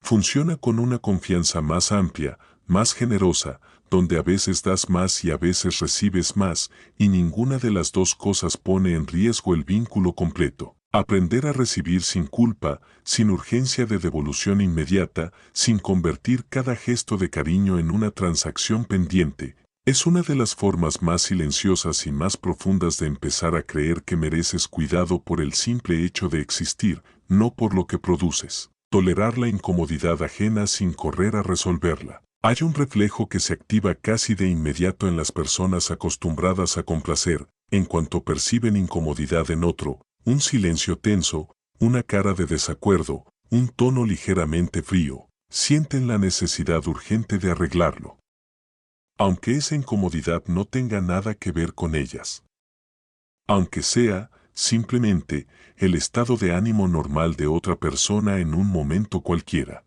Funciona con una confianza más amplia, más generosa, donde a veces das más y a veces recibes más, y ninguna de las dos cosas pone en riesgo el vínculo completo. Aprender a recibir sin culpa, sin urgencia de devolución inmediata, sin convertir cada gesto de cariño en una transacción pendiente, es una de las formas más silenciosas y más profundas de empezar a creer que mereces cuidado por el simple hecho de existir, no por lo que produces. Tolerar la incomodidad ajena sin correr a resolverla. Hay un reflejo que se activa casi de inmediato en las personas acostumbradas a complacer, en cuanto perciben incomodidad en otro, un silencio tenso, una cara de desacuerdo, un tono ligeramente frío, sienten la necesidad urgente de arreglarlo. Aunque esa incomodidad no tenga nada que ver con ellas. Aunque sea, simplemente, el estado de ánimo normal de otra persona en un momento cualquiera.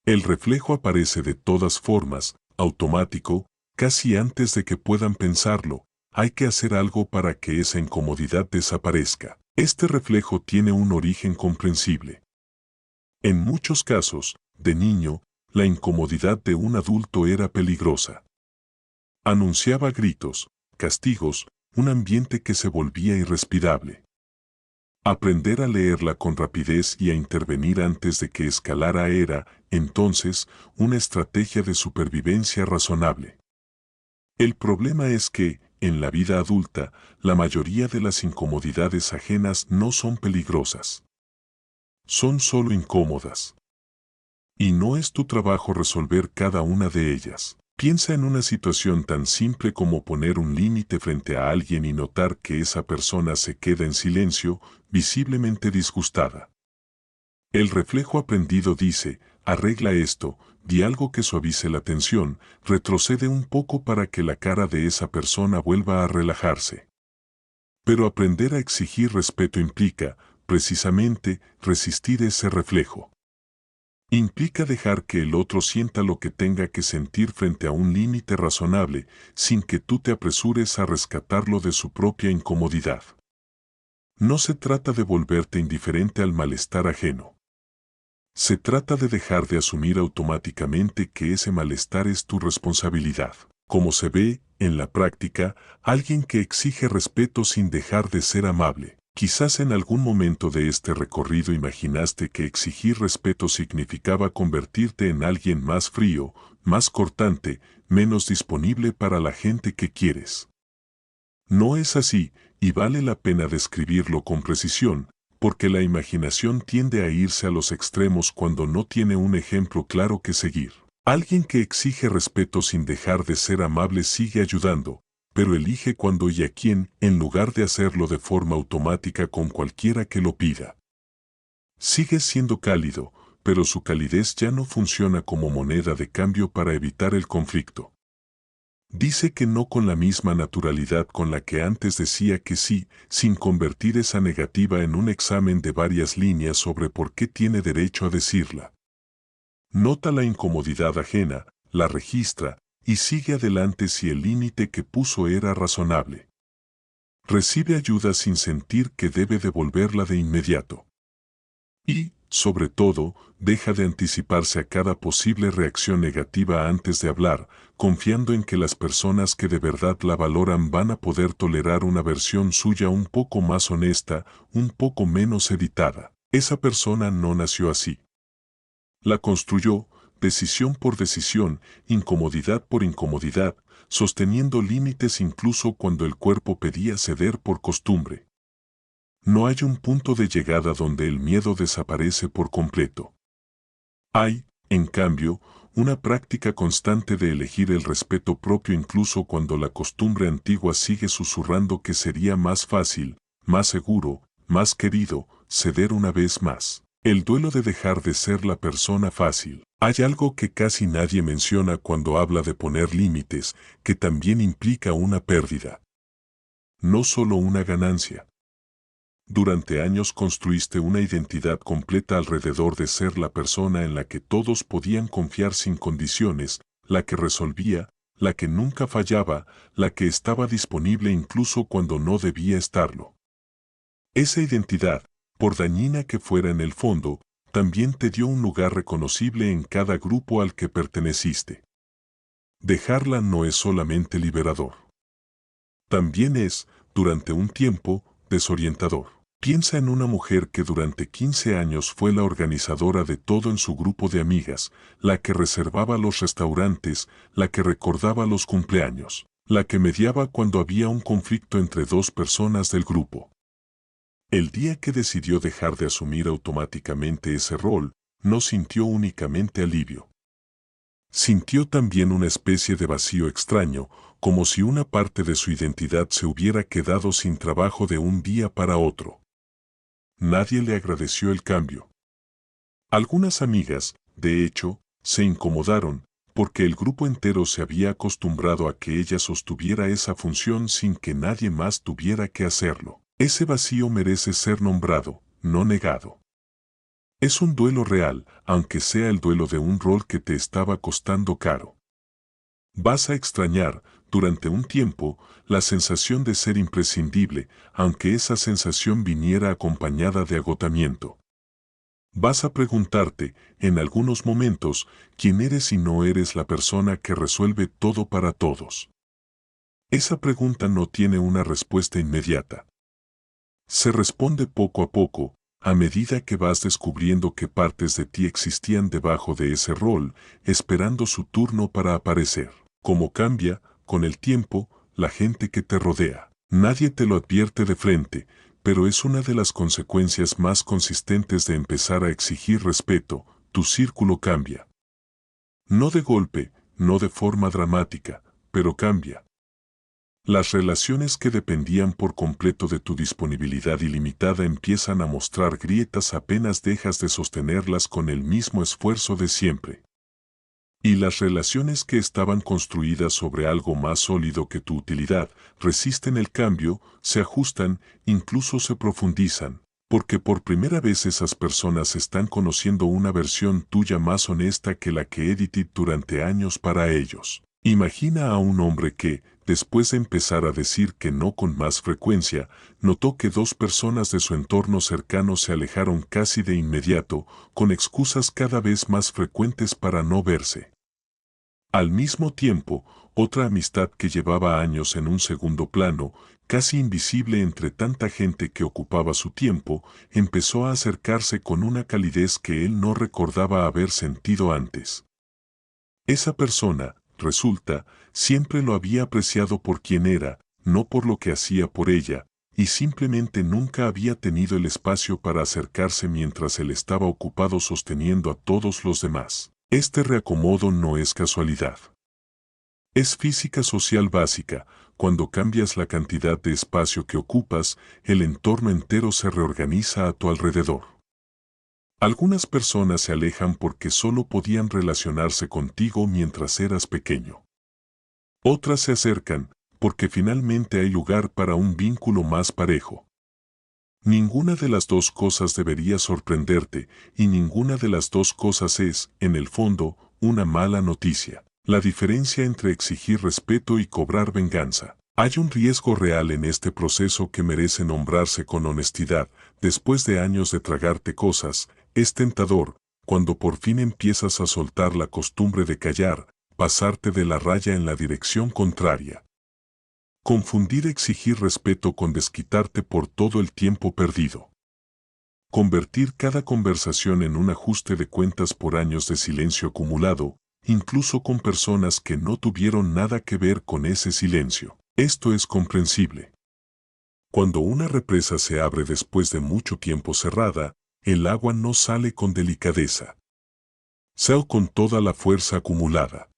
El reflejo aparece de todas formas, automático, casi antes de que puedan pensarlo. Hay que hacer algo para que esa incomodidad desaparezca. Este reflejo tiene un origen comprensible. En muchos casos, de niño, la incomodidad de un adulto era peligrosa. Anunciaba gritos, castigos, un ambiente que se volvía irrespirable. Aprender a leerla con rapidez y a intervenir antes de que escalara era, entonces, una estrategia de supervivencia razonable. El problema es que, en la vida adulta, la mayoría de las incomodidades ajenas no son peligrosas. Son solo incómodas. Y no es tu trabajo resolver cada una de ellas. Piensa en una situación tan simple como poner un límite frente a alguien y notar que esa persona se queda en silencio, visiblemente disgustada. El reflejo aprendido dice, arregla esto, di algo que suavice la tensión, retrocede un poco para que la cara de esa persona vuelva a relajarse. Pero aprender a exigir respeto implica, precisamente, resistir ese reflejo. Implica dejar que el otro sienta lo que tenga que sentir frente a un límite razonable, sin que tú te apresures a rescatarlo de su propia incomodidad. No se trata de volverte indiferente al malestar ajeno. Se trata de dejar de asumir automáticamente que ese malestar es tu responsabilidad. Como se ve, en la práctica, alguien que exige respeto sin dejar de ser amable. Quizás en algún momento de este recorrido imaginaste que exigir respeto significaba convertirte en alguien más frío, más cortante, menos disponible para la gente que quieres. No es así, y vale la pena describirlo con precisión, porque la imaginación tiende a irse a los extremos cuando no tiene un ejemplo claro que seguir. Alguien que exige respeto sin dejar de ser amable sigue ayudando, pero elige cuándo y a quién, en lugar de hacerlo de forma automática con cualquiera que lo pida. Sigue siendo cálido, pero su calidez ya no funciona como moneda de cambio para evitar el conflicto. Dice que no con la misma naturalidad con la que antes decía que sí, sin convertir esa negativa en un examen de varias líneas sobre por qué tiene derecho a decirla. Nota la incomodidad ajena, la registra, y sigue adelante si el límite que puso era razonable. Recibe ayuda sin sentir que debe devolverla de inmediato. Y, sobre todo, deja de anticiparse a cada posible reacción negativa antes de hablar, confiando en que las personas que de verdad la valoran van a poder tolerar una versión suya un poco más honesta, un poco menos editada. Esa persona no nació así. La construyó, decisión por decisión, incomodidad por incomodidad, sosteniendo límites incluso cuando el cuerpo pedía ceder por costumbre. No hay un punto de llegada donde el miedo desaparece por completo. Hay, en cambio, una práctica constante de elegir el respeto propio incluso cuando la costumbre antigua sigue susurrando que sería más fácil, más seguro, más querido, ceder una vez más. El duelo de dejar de ser la persona fácil. Hay algo que casi nadie menciona cuando habla de poner límites, que también implica una pérdida. No solo una ganancia. Durante años construiste una identidad completa alrededor de ser la persona en la que todos podían confiar sin condiciones, la que resolvía, la que nunca fallaba, la que estaba disponible incluso cuando no debía estarlo. Esa identidad, por dañina que fuera en el fondo, también te dio un lugar reconocible en cada grupo al que perteneciste. Dejarla no es solamente liberador. También es, durante un tiempo, desorientador. Piensa en una mujer que durante 15 años fue la organizadora de todo en su grupo de amigas, la que reservaba los restaurantes, la que recordaba los cumpleaños, la que mediaba cuando había un conflicto entre dos personas del grupo. El día que decidió dejar de asumir automáticamente ese rol, no sintió únicamente alivio. Sintió también una especie de vacío extraño, como si una parte de su identidad se hubiera quedado sin trabajo de un día para otro. Nadie le agradeció el cambio. Algunas amigas, de hecho, se incomodaron, porque el grupo entero se había acostumbrado a que ella sostuviera esa función sin que nadie más tuviera que hacerlo. Ese vacío merece ser nombrado, no negado. Es un duelo real, aunque sea el duelo de un rol que te estaba costando caro. Vas a extrañar, durante un tiempo, la sensación de ser imprescindible, aunque esa sensación viniera acompañada de agotamiento. Vas a preguntarte, en algunos momentos, quién eres y no eres la persona que resuelve todo para todos. Esa pregunta no tiene una respuesta inmediata. Se responde poco a poco, a medida que vas descubriendo que partes de ti existían debajo de ese rol, esperando su turno para aparecer. Como cambia, con el tiempo, la gente que te rodea. Nadie te lo advierte de frente, pero es una de las consecuencias más consistentes de empezar a exigir respeto, tu círculo cambia. No de golpe, no de forma dramática, pero cambia. Las relaciones que dependían por completo de tu disponibilidad ilimitada empiezan a mostrar grietas apenas dejas de sostenerlas con el mismo esfuerzo de siempre. Y las relaciones que estaban construidas sobre algo más sólido que tu utilidad, resisten el cambio, se ajustan, incluso se profundizan, porque por primera vez esas personas están conociendo una versión tuya más honesta que la que edité durante años para ellos. Imagina a un hombre que, después de empezar a decir que no con más frecuencia, notó que dos personas de su entorno cercano se alejaron casi de inmediato, con excusas cada vez más frecuentes para no verse. Al mismo tiempo, otra amistad que llevaba años en un segundo plano, casi invisible entre tanta gente que ocupaba su tiempo, empezó a acercarse con una calidez que él no recordaba haber sentido antes. Esa persona, resulta, siempre lo había apreciado por quien era, no por lo que hacía por ella, y simplemente nunca había tenido el espacio para acercarse mientras él estaba ocupado sosteniendo a todos los demás. Este reacomodo no es casualidad. Es física social básica. Cuando cambias la cantidad de espacio que ocupas, el entorno entero se reorganiza a tu alrededor. Algunas personas se alejan porque solo podían relacionarse contigo mientras eras pequeño. Otras se acercan porque finalmente hay lugar para un vínculo más parejo. Ninguna de las dos cosas debería sorprenderte, y ninguna de las dos cosas es, en el fondo, una mala noticia. La diferencia entre exigir respeto y cobrar venganza. Hay un riesgo real en este proceso que merece nombrarse con honestidad. Después de años de tragarte cosas, es tentador, cuando por fin empiezas a soltar la costumbre de callar, pasarte de la raya en la dirección contraria. Confundir exigir respeto con desquitarte por todo el tiempo perdido. Convertir cada conversación en un ajuste de cuentas por años de silencio acumulado, incluso con personas que no tuvieron nada que ver con ese silencio. Esto es comprensible. Cuando una represa se abre después de mucho tiempo cerrada, el agua no sale con delicadeza, sale con toda la fuerza acumulada.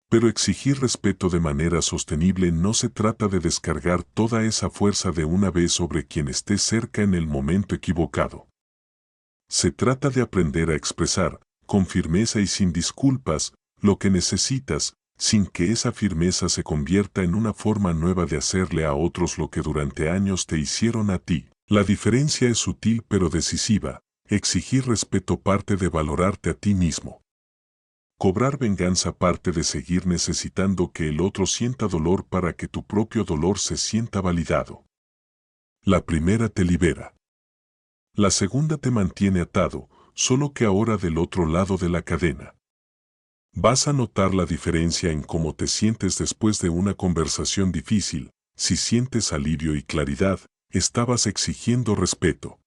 Pero exigir respeto de manera sostenible no se trata de descargar toda esa fuerza de una vez sobre quien esté cerca en el momento equivocado. Se trata de aprender a expresar, con firmeza y sin disculpas, lo que necesitas, sin que esa firmeza se convierta en una forma nueva de hacerle a otros lo que durante años te hicieron a ti. La diferencia es sutil pero decisiva. Exigir respeto parte de valorarte a ti mismo. Cobrar venganza parte de seguir necesitando que el otro sienta dolor para que tu propio dolor se sienta validado. La primera te libera. La segunda te mantiene atado, solo que ahora del otro lado de la cadena. Vas a notar la diferencia en cómo te sientes después de una conversación difícil. Si sientes alivio y claridad, estabas exigiendo respeto.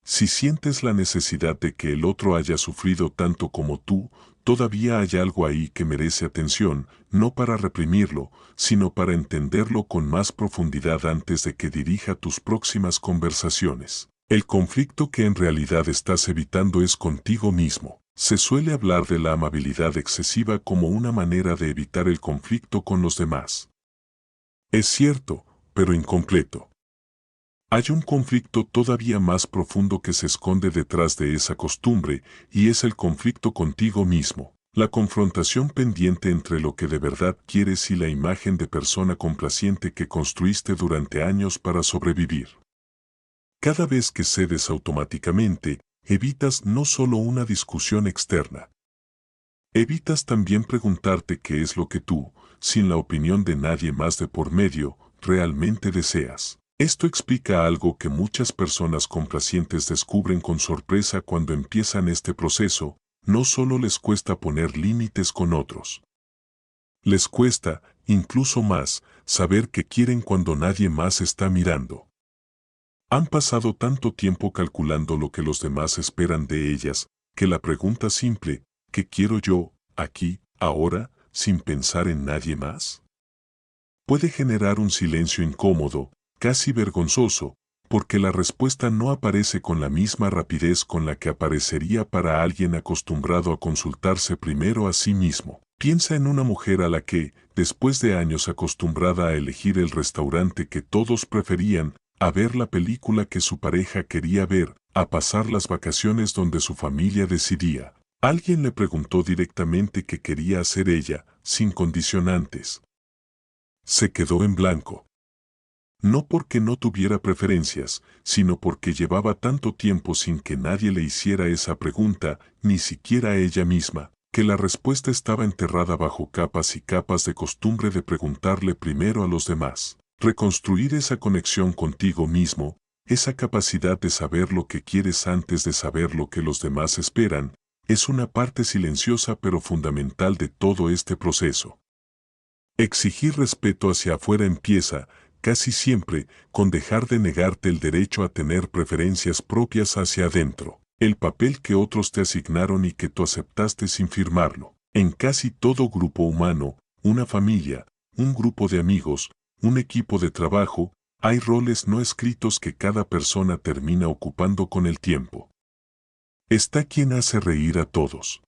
Si sientes la necesidad de que el otro haya sufrido tanto como tú, todavía hay algo ahí que merece atención, no para reprimirlo, sino para entenderlo con más profundidad antes de que dirija tus próximas conversaciones. El conflicto que en realidad estás evitando es contigo mismo. Se suele hablar de la amabilidad excesiva como una manera de evitar el conflicto con los demás. Es cierto, pero incompleto. Hay un conflicto todavía más profundo que se esconde detrás de esa costumbre, y es el conflicto contigo mismo. La confrontación pendiente entre lo que de verdad quieres y la imagen de persona complaciente que construiste durante años para sobrevivir. Cada vez que cedes automáticamente, evitas no solo una discusión externa. Evitas también preguntarte qué es lo que tú, sin la opinión de nadie más de por medio, realmente deseas. Esto explica algo que muchas personas complacientes descubren con sorpresa cuando empiezan este proceso. No solo les cuesta poner límites con otros. Les cuesta, incluso más, saber qué quieren cuando nadie más está mirando. Han pasado tanto tiempo calculando lo que los demás esperan de ellas, que la pregunta simple, ¿qué quiero yo, aquí, ahora, sin pensar en nadie más? Puede generar un silencio incómodo, casi vergonzoso, porque la respuesta no aparece con la misma rapidez con la que aparecería para alguien acostumbrado a consultarse primero a sí mismo. Piensa en una mujer a la que, después de años acostumbrada a elegir el restaurante que todos preferían, a ver la película que su pareja quería ver, a pasar las vacaciones donde su familia decidía. Alguien le preguntó directamente qué quería hacer ella, sin condicionantes. Se quedó en blanco. No porque no tuviera preferencias, sino porque llevaba tanto tiempo sin que nadie le hiciera esa pregunta, ni siquiera ella misma, que la respuesta estaba enterrada bajo capas y capas de costumbre de preguntarle primero a los demás. Reconstruir esa conexión contigo mismo, esa capacidad de saber lo que quieres antes de saber lo que los demás esperan, es una parte silenciosa pero fundamental de todo este proceso. Exigir respeto hacia afuera empieza, casi siempre, con dejar de negarte el derecho a tener preferencias propias hacia adentro, el papel que otros te asignaron y que tú aceptaste sin firmarlo. En casi todo grupo humano, una familia, un grupo de amigos, un equipo de trabajo, hay roles no escritos que cada persona termina ocupando con el tiempo. Está quien hace reír a todos.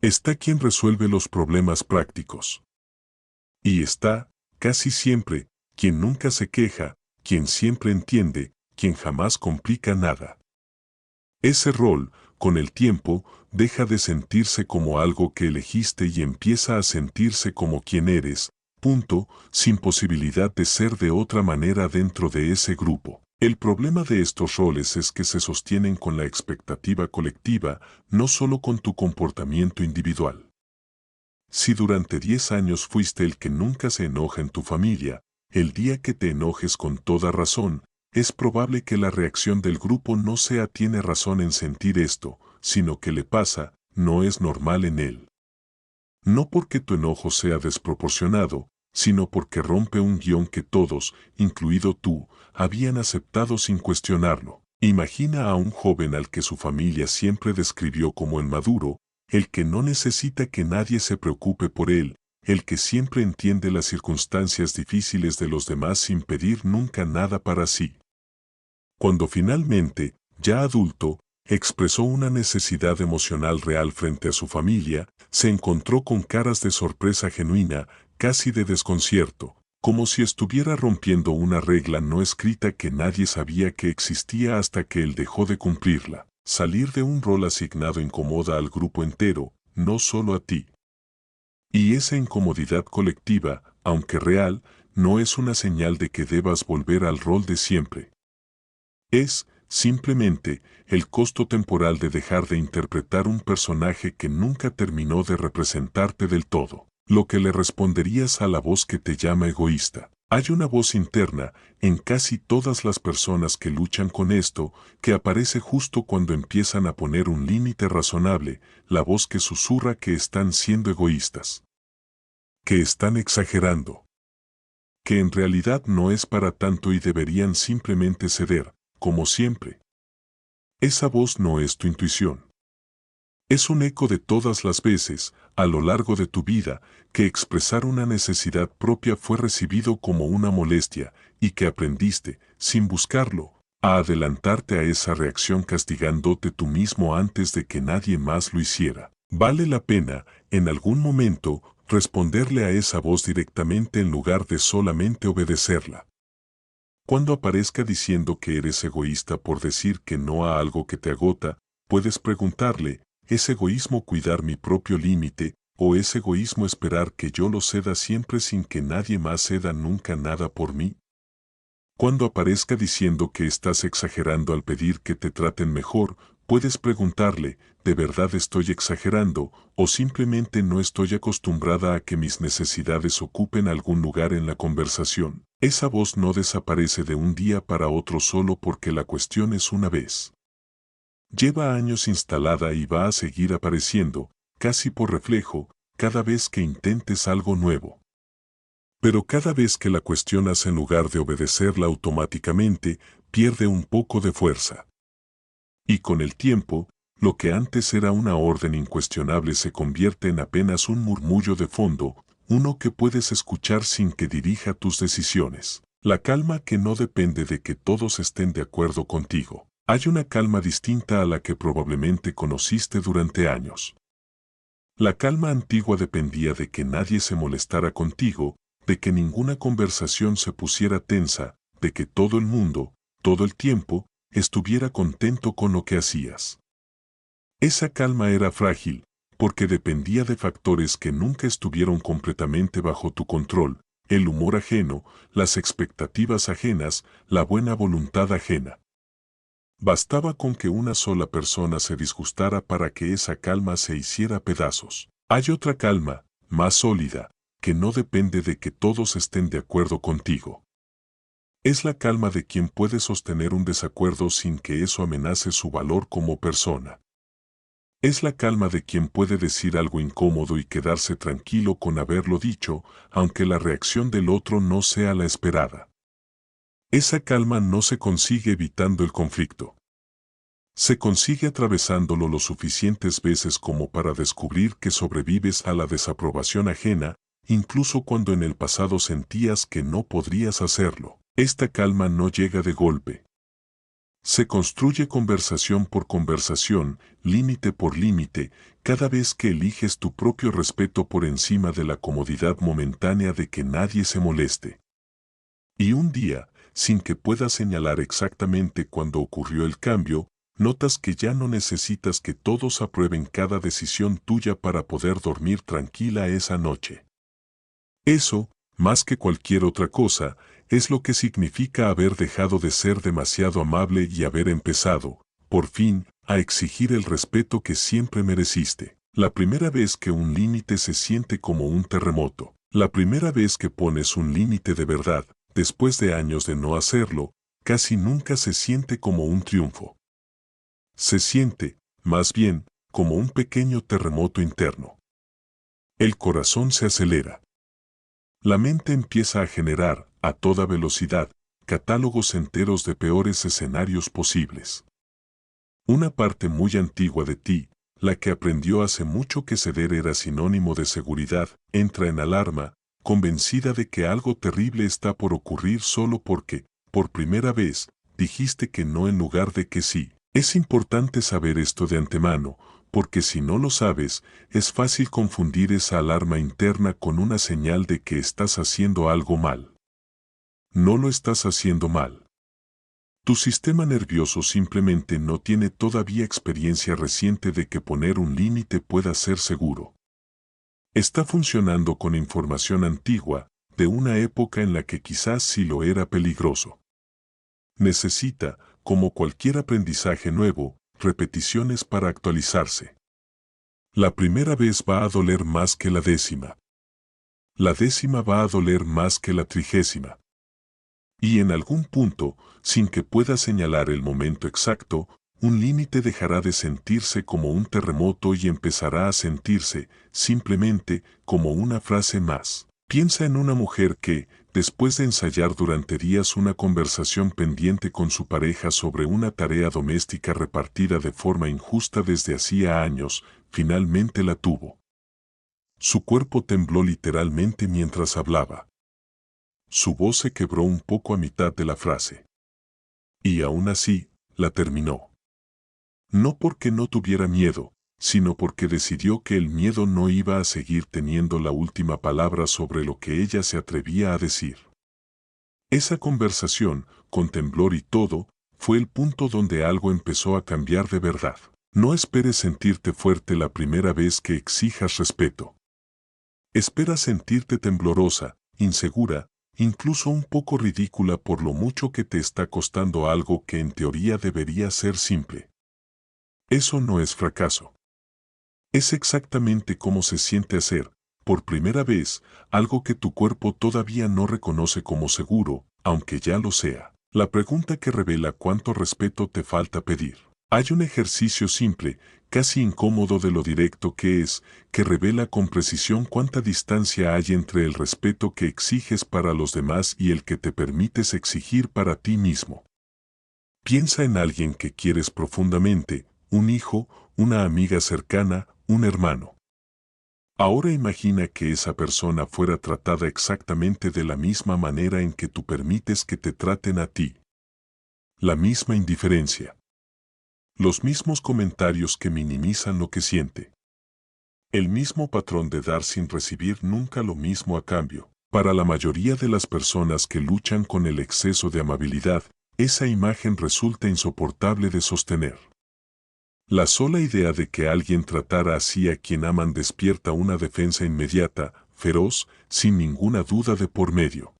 Está quien resuelve los problemas prácticos. Y está, casi siempre, quien nunca se queja, quien siempre entiende, quien jamás complica nada. Ese rol, con el tiempo, deja de sentirse como algo que elegiste y empieza a sentirse como quien eres, punto, sin posibilidad de ser de otra manera dentro de ese grupo. El problema de estos roles es que se sostienen con la expectativa colectiva, no solo con tu comportamiento individual. Si durante 10 años fuiste el que nunca se enoja en tu familia, el día que te enojes con toda razón, es probable que la reacción del grupo no sea tiene razón en sentir esto, sino que le pasa, no es normal en él. No porque tu enojo sea desproporcionado, sino porque rompe un guión que todos, incluido tú, habían aceptado sin cuestionarlo. Imagina a un joven al que su familia siempre describió como inmaduro, el que no necesita que nadie se preocupe por él, el que siempre entiende las circunstancias difíciles de los demás sin pedir nunca nada para sí. Cuando finalmente, ya adulto, expresó una necesidad emocional real frente a su familia, se encontró con caras de sorpresa genuina, casi de desconcierto, como si estuviera rompiendo una regla no escrita que nadie sabía que existía hasta que él dejó de cumplirla. Salir de un rol asignado incomoda al grupo entero, no solo a ti. Y esa incomodidad colectiva, aunque real, no es una señal de que debas volver al rol de siempre. Es, simplemente, el costo temporal de dejar de interpretar un personaje que nunca terminó de representarte del todo. Lo que le responderías a la voz que te llama egoísta. Hay una voz interna, en casi todas las personas que luchan con esto, que aparece justo cuando empiezan a poner un límite razonable, la voz que susurra que están siendo egoístas. Que están exagerando. Que en realidad no es para tanto y deberían simplemente ceder, como siempre. Esa voz no es tu intuición. Es un eco de todas las veces, a lo largo de tu vida, que expresar una necesidad propia fue recibido como una molestia, y que aprendiste, sin buscarlo, a adelantarte a esa reacción castigándote tú mismo antes de que nadie más lo hiciera. Vale la pena, en algún momento, responderle a esa voz directamente en lugar de solamente obedecerla. Cuando aparezca diciendo que eres egoísta por decir que no a algo que te agota, puedes preguntarle, ¿es egoísmo cuidar mi propio límite, o es egoísmo esperar que yo lo ceda siempre sin que nadie más ceda nunca nada por mí? Cuando aparezca diciendo que estás exagerando al pedir que te traten mejor, puedes preguntarle, ¿de verdad estoy exagerando, o simplemente no estoy acostumbrada a que mis necesidades ocupen algún lugar en la conversación? Esa voz no desaparece de un día para otro solo porque la cuestión es una vez. Lleva años instalada y va a seguir apareciendo, casi por reflejo, cada vez que intentes algo nuevo. Pero cada vez que la cuestionas en lugar de obedecerla automáticamente, pierde un poco de fuerza. Y con el tiempo, lo que antes era una orden incuestionable se convierte en apenas un murmullo de fondo, uno que puedes escuchar sin que dirija tus decisiones. La calma que no depende de que todos estén de acuerdo contigo. Hay una calma distinta a la que probablemente conociste durante años. La calma antigua dependía de que nadie se molestara contigo, de que ninguna conversación se pusiera tensa, de que todo el mundo, todo el tiempo, estuviera contento con lo que hacías. Esa calma era frágil, porque dependía de factores que nunca estuvieron completamente bajo tu control: el humor ajeno, las expectativas ajenas, la buena voluntad ajena. Bastaba con que una sola persona se disgustara para que esa calma se hiciera pedazos. Hay otra calma, más sólida, que no depende de que todos estén de acuerdo contigo. Es la calma de quien puede sostener un desacuerdo sin que eso amenace su valor como persona. Es la calma de quien puede decir algo incómodo y quedarse tranquilo con haberlo dicho, aunque la reacción del otro no sea la esperada. Esa calma no se consigue evitando el conflicto. Se consigue atravesándolo lo suficientes veces como para descubrir que sobrevives a la desaprobación ajena, incluso cuando en el pasado sentías que no podrías hacerlo. Esta calma no llega de golpe. Se construye conversación por conversación, límite por límite, cada vez que eliges tu propio respeto por encima de la comodidad momentánea de que nadie se moleste. Y un día, sin que puedas señalar exactamente cuándo ocurrió el cambio, notas que ya no necesitas que todos aprueben cada decisión tuya para poder dormir tranquila esa noche. Eso, más que cualquier otra cosa, es lo que significa haber dejado de ser demasiado amable y haber empezado, por fin, a exigir el respeto que siempre mereciste. La primera vez que un límite se siente como un terremoto. La primera vez que pones un límite de verdad, después de años de no hacerlo, casi nunca se siente como un triunfo. Se siente, más bien, como un pequeño terremoto interno. El corazón se acelera. La mente empieza a generar, a toda velocidad, catálogos enteros de peores escenarios posibles. Una parte muy antigua de ti, la que aprendió hace mucho que ceder era sinónimo de seguridad, entra en alarma, convencida de que algo terrible está por ocurrir solo porque, por primera vez, dijiste que no en lugar de que sí. Es importante saber esto de antemano, porque si no lo sabes, es fácil confundir esa alarma interna con una señal de que estás haciendo algo mal. No lo estás haciendo mal. Tu sistema nervioso simplemente no tiene todavía experiencia reciente de que poner un límite pueda ser seguro. Está funcionando con información antigua, de una época en la que quizás sí lo era peligroso. Necesita, como cualquier aprendizaje nuevo, repeticiones para actualizarse. La primera vez va a doler más que la décima. La décima va a doler más que la 30ª. Y en algún punto, sin que pueda señalar el momento exacto, un límite dejará de sentirse como un terremoto y empezará a sentirse, simplemente, como una frase más. Piensa en una mujer que, después de ensayar durante días una conversación pendiente con su pareja sobre una tarea doméstica repartida de forma injusta desde hacía años, finalmente la tuvo. Su cuerpo tembló literalmente mientras hablaba. Su voz se quebró un poco a mitad de la frase. Y aún así, la terminó. No porque no tuviera miedo, sino porque decidió que el miedo no iba a seguir teniendo la última palabra sobre lo que ella se atrevía a decir. Esa conversación, con temblor y todo, fue el punto donde algo empezó a cambiar de verdad. No esperes sentirte fuerte la primera vez que exijas respeto. Espera sentirte temblorosa, insegura, incluso un poco ridícula por lo mucho que te está costando algo que en teoría debería ser simple. Eso no es fracaso. Es exactamente como se siente hacer, por primera vez, algo que tu cuerpo todavía no reconoce como seguro, aunque ya lo sea. La pregunta que revela cuánto respeto te falta pedir. Hay un ejercicio simple, casi incómodo de lo directo que es, que revela con precisión cuánta distancia hay entre el respeto que exiges para los demás y el que te permites exigir para ti mismo. Piensa en alguien que quieres profundamente, un hijo, una amiga cercana, un hermano. Ahora imagina que esa persona fuera tratada exactamente de la misma manera en que tú permites que te traten a ti. La misma indiferencia. Los mismos comentarios que minimizan lo que siente. El mismo patrón de dar sin recibir nunca lo mismo a cambio. Para la mayoría de las personas que luchan con el exceso de amabilidad, esa imagen resulta insoportable de sostener. La sola idea de que alguien tratara así a quien aman despierta una defensa inmediata, feroz, sin ninguna duda de por medio.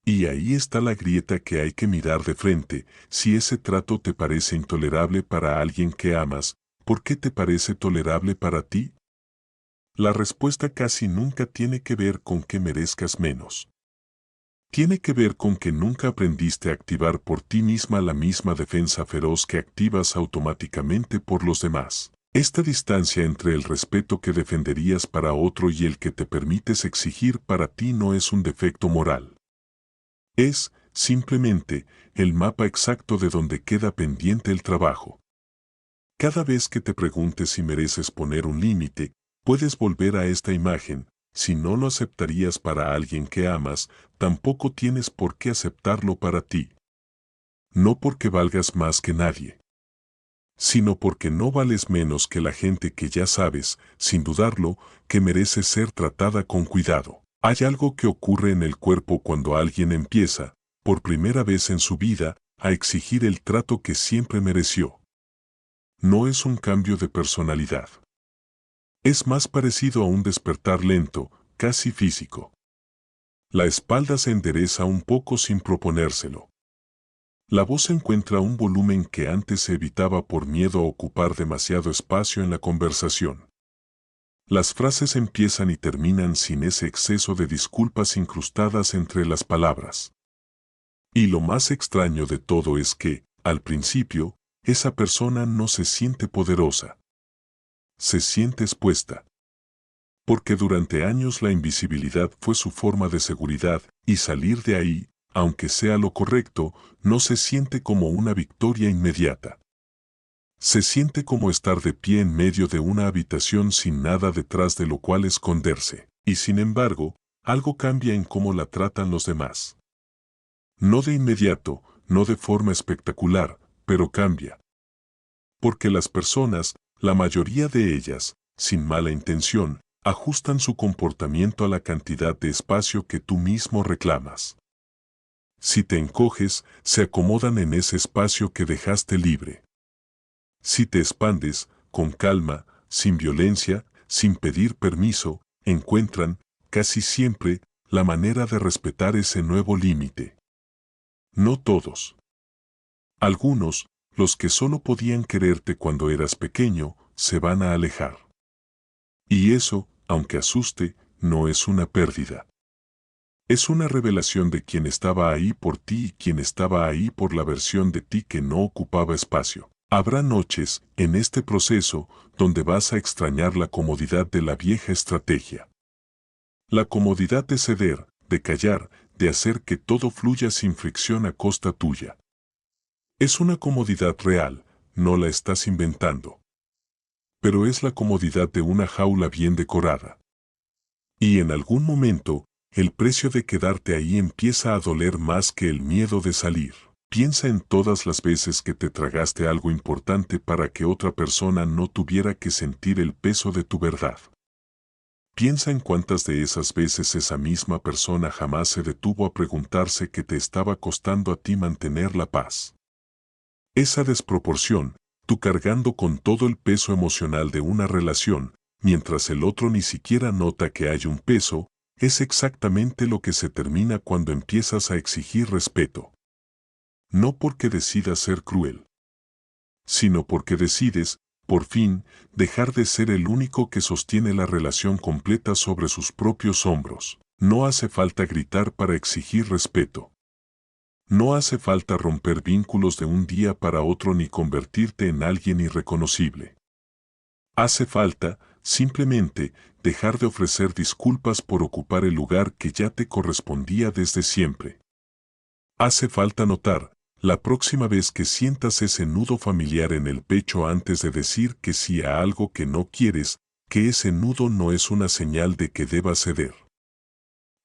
Y ahí está la grieta que hay que mirar de frente. Si ese trato te parece intolerable para alguien que amas, ¿por qué te parece tolerable para ti? La respuesta casi nunca tiene que ver con que merezcas menos. Tiene que ver con que nunca aprendiste a activar por ti misma la misma defensa feroz que activas automáticamente por los demás. Esta distancia entre el respeto que defenderías para otro y el que te permites exigir para ti no es un defecto moral. Es, simplemente, el mapa exacto de donde queda pendiente el trabajo. Cada vez que te preguntes si mereces poner un límite, puedes volver a esta imagen. Si no lo aceptarías para alguien que amas, tampoco tienes por qué aceptarlo para ti. No porque valgas más que nadie, sino porque no vales menos que la gente que ya sabes, sin dudarlo, que merece ser tratada con cuidado. Hay algo que ocurre en el cuerpo cuando alguien empieza, por primera vez en su vida, a exigir el trato que siempre mereció. No es un cambio de personalidad. Es más parecido a un despertar lento, casi físico. La espalda se endereza un poco sin proponérselo. La voz encuentra un volumen que antes se evitaba por miedo a ocupar demasiado espacio en la conversación. Las frases empiezan y terminan sin ese exceso de disculpas incrustadas entre las palabras. Y lo más extraño de todo es que, al principio, esa persona no se siente poderosa. Se siente expuesta. Porque durante años la invisibilidad fue su forma de seguridad, y salir de ahí, aunque sea lo correcto, no se siente como una victoria inmediata. Se siente como estar de pie en medio de una habitación sin nada detrás de lo cual esconderse. Y sin embargo, algo cambia en cómo la tratan los demás. No de inmediato, no de forma espectacular, pero cambia. Porque las personas, la mayoría de ellas, sin mala intención, ajustan su comportamiento a la cantidad de espacio que tú mismo reclamas. Si te encoges, se acomodan en ese espacio que dejaste libre. Si te expandes, con calma, sin violencia, sin pedir permiso, encuentran, casi siempre, la manera de respetar ese nuevo límite. No todos. Algunos, los que solo podían quererte cuando eras pequeño, se van a alejar. Y eso, aunque asuste, no es una pérdida. Es una revelación de quien estaba ahí por ti y quien estaba ahí por la versión de ti que no ocupaba espacio. Habrá noches, en este proceso, donde vas a extrañar la comodidad de la vieja estrategia. La comodidad de ceder, de callar, de hacer que todo fluya sin fricción a costa tuya. Es una comodidad real, no la estás inventando. Pero es la comodidad de una jaula bien decorada. Y en algún momento, el precio de quedarte ahí empieza a doler más que el miedo de salir. Piensa en todas las veces que te tragaste algo importante para que otra persona no tuviera que sentir el peso de tu verdad. Piensa en cuántas de esas veces esa misma persona jamás se detuvo a preguntarse qué te estaba costando a ti mantener la paz. Esa desproporción, tú cargando con todo el peso emocional de una relación, mientras el otro ni siquiera nota que hay un peso, es exactamente lo que se termina cuando empiezas a exigir respeto. No porque decidas ser cruel, sino porque decides, por fin, dejar de ser el único que sostiene la relación completa sobre sus propios hombros. No hace falta gritar para exigir respeto. No hace falta romper vínculos de un día para otro ni convertirte en alguien irreconocible. Hace falta, simplemente, dejar de ofrecer disculpas por ocupar el lugar que ya te correspondía desde siempre. Hace falta notar, la próxima vez que sientas ese nudo familiar en el pecho antes de decir que sí a algo que no quieres, que ese nudo no es una señal de que debas ceder.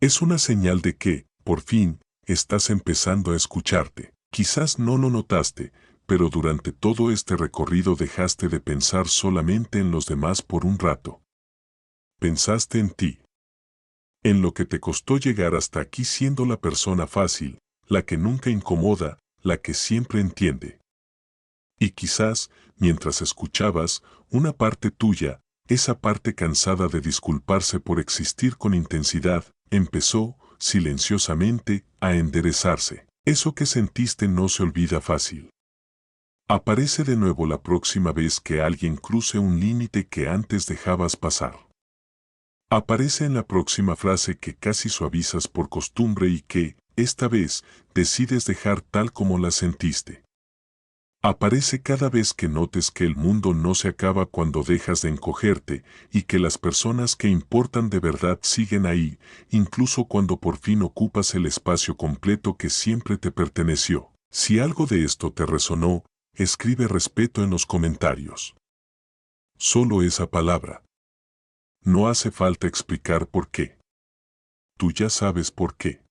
Es una señal de que, por fin, estás empezando a escucharte. Quizás no lo notaste, pero durante todo este recorrido dejaste de pensar solamente en los demás por un rato. pensaste en ti. En lo que te costó llegar hasta aquí siendo la persona fácil, la que nunca incomoda, la que siempre entiende. Y quizás, mientras escuchabas, una parte tuya, esa parte cansada de disculparse por existir con intensidad, empezó, silenciosamente, a enderezarse. Eso que sentiste no se olvida fácil. Aparece de nuevo la próxima vez que alguien cruce un límite que antes dejabas pasar. Aparece en la próxima frase que casi suavizas por costumbre y que, esta vez, decides dejar tal como la sentiste. Aparece cada vez que notes que el mundo no se acaba cuando dejas de encogerte y que las personas que importan de verdad siguen ahí, incluso cuando por fin ocupas el espacio completo que siempre te perteneció. Si algo de esto te resonó, escribe respeto en los comentarios. Solo esa palabra. No hace falta explicar por qué. Tú ya sabes por qué.